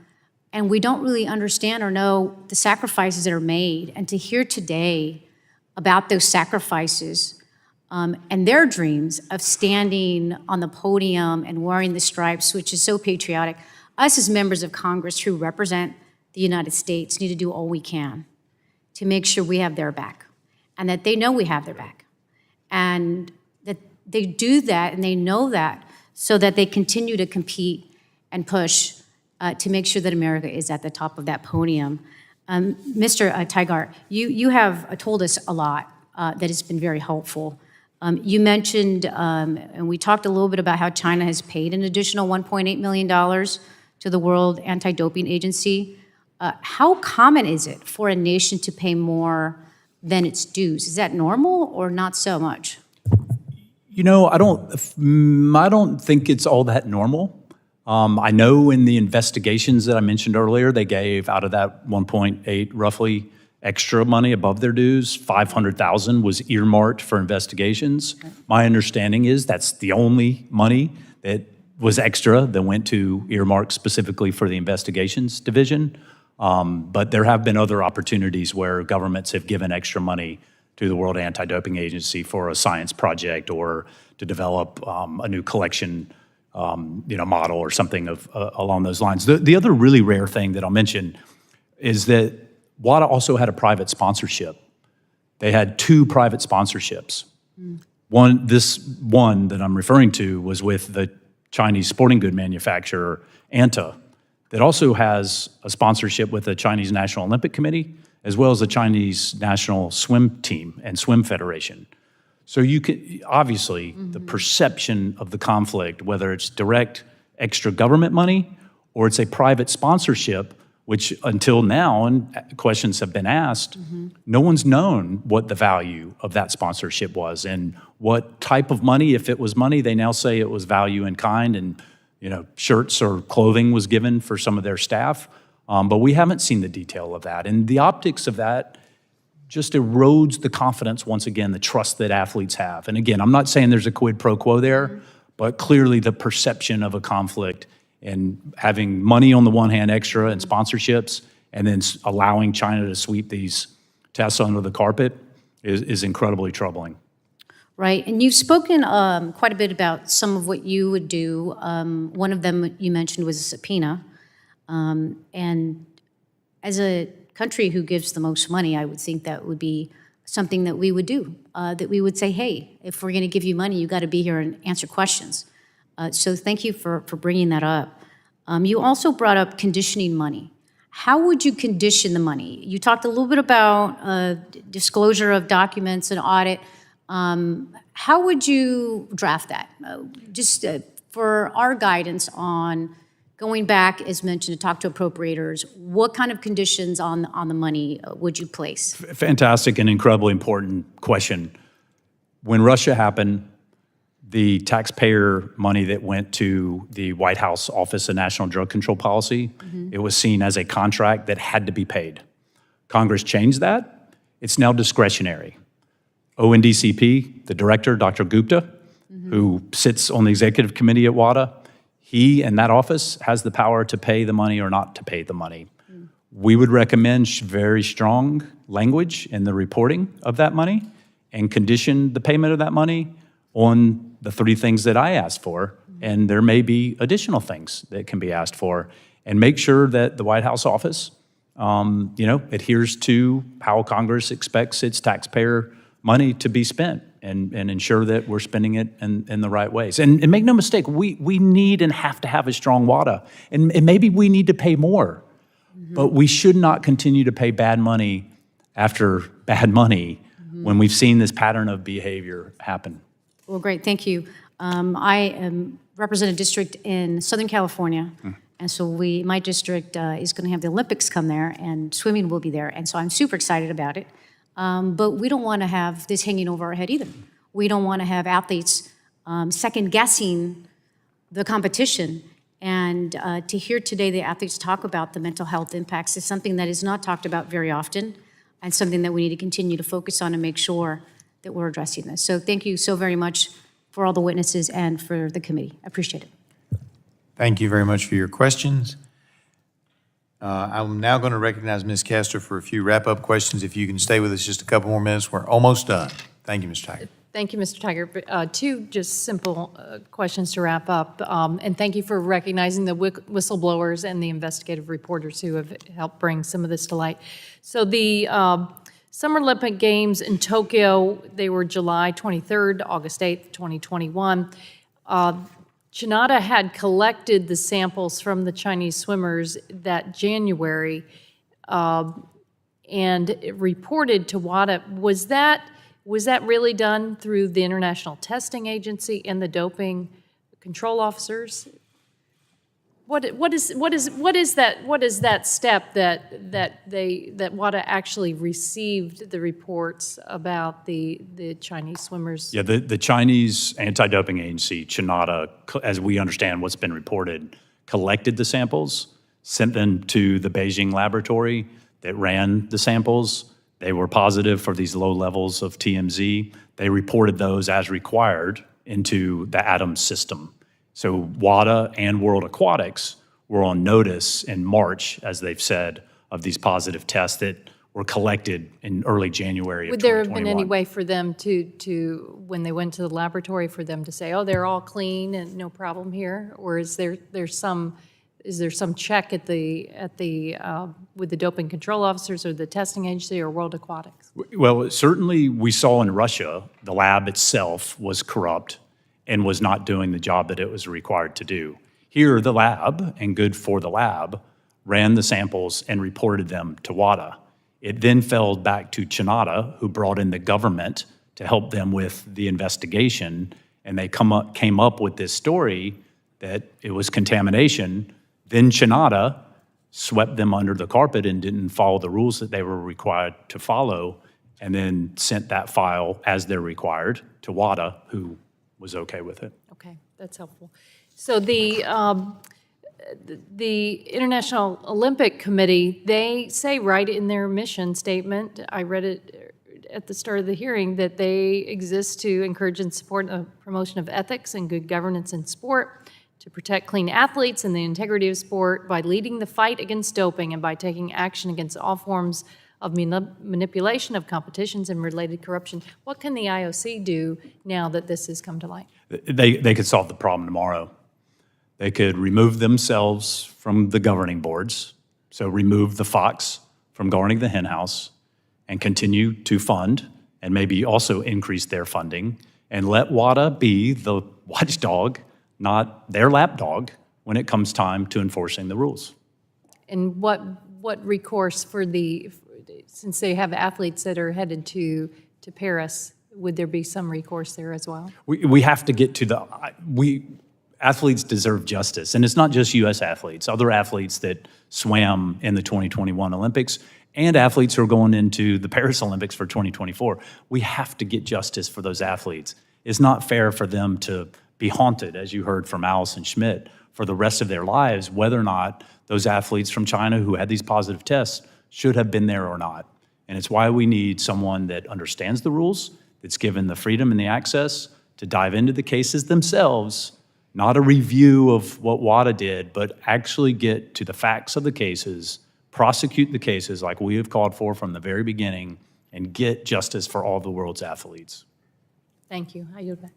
And we don't really understand or know the sacrifices that are made. And to hear today about those sacrifices and their dreams of standing on the podium and wearing the stripes, which is so patriotic. Us as members of Congress who represent the United States need to do all we can to make sure we have their back and that they know we have their back. And that they do that and they know that so that they continue to compete and push to make sure that America is at the top of that podium. Mr. Tygart, you have told us a lot that has been very helpful. You mentioned, and we talked a little bit about how China has paid an additional $1.8 million to the World Anti-Doping Agency. How common is it for a nation to pay more than its dues? Is that normal or not so much? I don't think it's all that normal. I know in the investigations that I mentioned earlier, they gave out of that 1.8 roughly extra money above their dues, 500,000 was earmarked for investigations. Okay. My understanding is that's the only money that was extra that went to earmark specifically for the investigations division. But there have been other opportunities where governments have given extra money to the World Anti-Doping Agency for a science project or to develop a new collection model or something along those lines. The other really rare thing that I'll mention is that WADA also had a private sponsorship. They had 2 private sponsorships. This one that I'm referring to was with the Chinese sporting good manufacturer, Anta, that also has a sponsorship with the Chinese National Olympic Committee, as well as the Chinese National Swim Team and Swim Federation. So you can, obviously, the perception of the conflict, whether it's direct extra government money or it's a private sponsorship, which until now, and questions have been asked, no one's known what the value of that sponsorship was and what type of money, if it was money, they now say it was value in kind and shirts or clothing was given for some of their staff. But we haven't seen the detail of that. And the optics of that just erodes the confidence, once again, the trust that athletes have. And again, I'm not saying there's a quid pro quo there, but clearly the perception of a conflict and having money on the one hand extra and sponsorships and then allowing China to sweep these tests under the carpet is incredibly troubling. Right, and you've spoken quite a bit about some of what you would do. One of them you mentioned was a subpoena. And as a country who gives the most money, I would think that would be something that we would do, that we would say, hey, if we're gonna give you money, you gotta be here and answer questions. So thank you for bringing that up. You also brought up conditioning money. How would you condition the money? You talked a little bit about disclosure of documents and audit. How would you draft that? Just for our guidance on going back, as mentioned, to talk to appropriators, what kind of conditions on the money would you place? Fantastic and incredibly important question. When Russia happened, the taxpayer money that went to the White House Office of National Drug Control Policy, it was seen as a contract that had to be paid. Congress changed that. It's now discretionary. ONDCP, the director, Dr. Gupta, who sits on the executive committee at WADA, he and that office has the power to pay the money or not to pay the money. We would recommend very strong language in the reporting of that money and condition the payment of that money on the 3 things that I asked for, and there may be additional things that can be asked for, and make sure that the White House office, adheres to how Congress expects its taxpayer money to be spent, and ensure that we're spending it in the right ways. And make no mistake, we need and have to have a strong WADA, and maybe we need to pay more, but we should not continue to pay bad money after bad money when we've seen this pattern of behavior happen. Well, great, thank you. I represent a district in Southern California, and so my district is going to have the Olympics come there, and swimming will be there, and so I'm super excited about it. But we don't want to have this hanging over our head either. We don't want to have athletes second-guessing the competition. And to hear today the athletes talk about the mental health impacts is something that is not talked about very often, and something that we need to continue to focus on and make sure that we're addressing this. So thank you so very much for all the witnesses and for the committee. I appreciate it. Thank you very much for your questions. I'm now going to recognize Ms. Castor for a few wrap-up questions. If you can stay with us just a couple more minutes, we're almost done. Thank you, Mr. Tygart. Thank you, Mr. Tygart. 2 just simple questions to wrap up. And thank you for recognizing the whistleblowers and the investigative reporters who have helped bring some of this to light. So the Summer Olympic Games in Tokyo, they were July 23rd, August 8th, 2021. Chinada had collected the samples from the Chinese swimmers that January and reported to WADA. Was that really done through the International Testing Agency and the doping control officers? What is that step that WADA actually received the reports about the Chinese swimmers? Yeah, the Chinese anti-doping agency, Chinada, as we understand what's been reported, collected the samples, sent them to the Beijing laboratory that ran the samples. They were positive for these low levels of TMZ. They reported those as required into the ATOM system. So WADA and World Aquatics were on notice in March, as they've said, of these positive tests that were collected in early January of 2021. Would there have been any way for them to when they went to the laboratory, for them to say, oh, they're all clean and no problem here? Or is there some check at the with the doping control officers or the testing agency or World Aquatics? Well, certainly we saw in Russia, the lab itself was corrupt and was not doing the job that it was required to do. Here, the lab, and good for the lab, ran the samples and reported them to WADA. It then fell back to Chinada, who brought in the government to help them with the investigation, and they came up with this story that it was contamination. Then Chinada swept them under the carpet and didn't follow the rules that they were required to follow, and then sent that file as they're required to WADA, who was okay with it. Okay, that's helpful. So the International Olympic Committee, they say right in their mission statement, I read it at the start of the hearing, that they exist to encourage and support the promotion of ethics and good governance in sport, to protect clean athletes and the integrity of sport by leading the fight against doping and by taking action against all forms of manipulation of competitions and related corruption. What can the IOC do now that this has come to light? They could solve the problem tomorrow. They could remove themselves from the governing boards, so remove the fox from guarding the hen house, and continue to fund, and maybe also increase their funding, and let WADA be the watchdog, not their lapdog, when it comes time to enforcing the rules. And what recourse since they have athletes that are headed to Paris, would there be some recourse there as well? We have to get to athletes deserve justice, and it's not just U.S. athletes, other athletes that swam in the 2021 Olympics, and athletes who are going into the Paris Olympics for 2024. We have to get justice for those athletes. It's not fair for them to be haunted, as you heard from Allison Schmitt, for the rest of their lives, whether or not those athletes from China who had these positive tests should have been there or not. And it's why we need someone that understands the rules, that's given the freedom and the access to dive into the cases themselves, not a review of what WADA did, but actually get to the facts of the cases, prosecute the cases like we have called for from the very beginning, and get justice for all the world's athletes. Thank you. I yield back.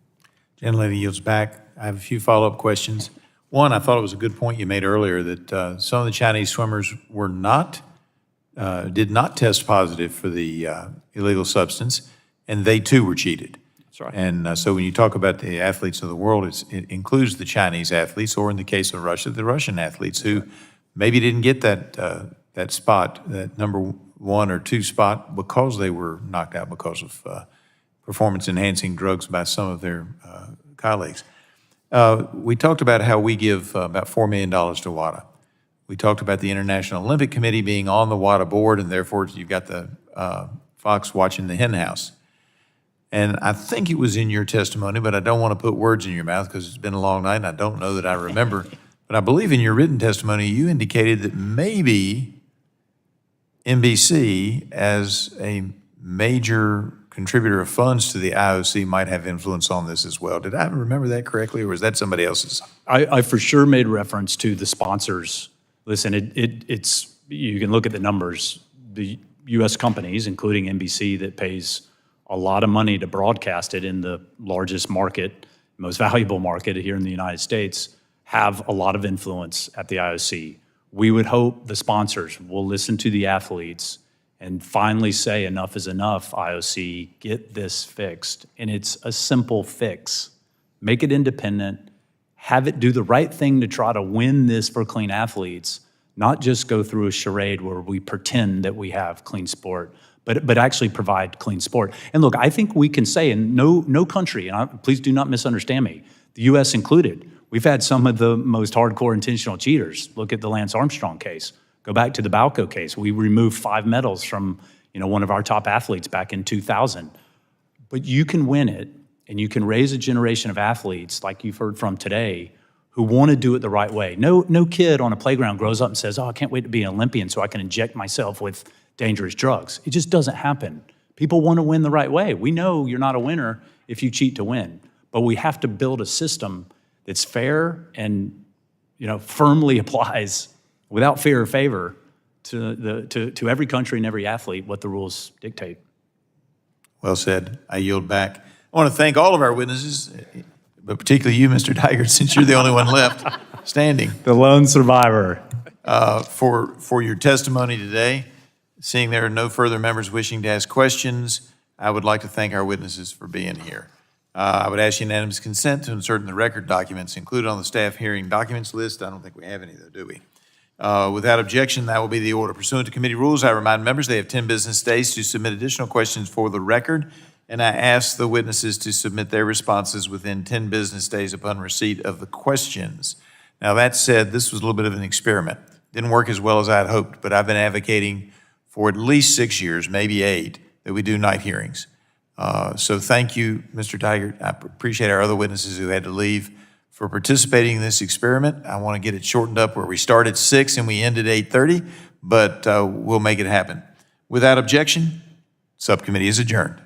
Gentlelady yields back. I have a few follow-up questions. One, I thought it was a good point you made earlier that some of the Chinese swimmers were not, did not test positive for the illegal substance, and they too were cheated. That's right. And so when you talk about the athletes of the world, it includes the Chinese athletes, or in the case of Russia, the Russian athletes who maybe didn't get that spot, that number 1 or 2 spot, because they were knocked out because of performance-enhancing drugs by some of their colleagues. We talked about how we give about $4 million to WADA. We talked about the International Olympic Committee being on the WADA board, and therefore you've got the fox watching the hen house. And I think it was in your testimony, but I don't want to put words in your mouth because it's been a long night and I don't know that I remember. But I believe in your written testimony, you indicated that maybe NBC, as a major contributor of funds to the IOC, might have influence on this as well. Did I remember that correctly, or was that somebody else's? I for sure made reference to the sponsors. Listen, it's you can look at the numbers. The U.S. companies, including NBC, that pays a lot of money to broadcast it in the largest market, most valuable market here in the United States, have a lot of influence at the IOC. We would hope the sponsors will listen to the athletes and finally say enough is enough, IOC, get this fixed. And it's a simple fix. Make it independent, have it do the right thing to try to win this for clean athletes, not just go through a charade where we pretend that we have clean sport, but actually provide clean sport. And look, I think we can say, and no country, and please do not misunderstand me, the U.S. included, we've had some of the most hardcore intentional cheaters. Look at the Lance Armstrong case. Go back to the Balco case. We removed 5 medals from one of our top athletes back in 2000. But you can win it, and you can raise a generation of athletes, like you've heard from today, who want to do it the right way. No kid on a playground grows up and says, oh, I can't wait to be an Olympian so I can inject myself with dangerous drugs. It just doesn't happen. People want to win the right way. We know you're not a winner if you cheat to win, but we have to build a system that's fair and firmly applies without fear or favor to every country and every athlete what the rules dictate. Well said. I yield back. I want to thank all of our witnesses, but particularly you, Mr. Tygart, since you're the only one left standing. The lone survivor. For your testimony today. Seeing there are no further members wishing to ask questions, I would like to thank our witnesses for being here. I would ask unanimous consent to insert in the record documents included on the staff hearing documents list. I don't think we have any though, do we? Without objection, that will be the order. Pursuant to committee rules, I remind members they have 10 business days to submit additional questions for the record, and I ask the witnesses to submit their responses within 10 business days upon receipt of the questions. Now, that said, this was a little bit of an experiment. Didn't work as well as I had hoped, but I've been advocating for at least 6 years, maybe 8, that we do night hearings. So thank you, Mr. Tygart. I appreciate our other witnesses who had to leave for participating in this experiment. I want to get it shortened up where we start at 6 and we end at 8:30, but we'll make it happen. Without objection, subcommittee is adjourned.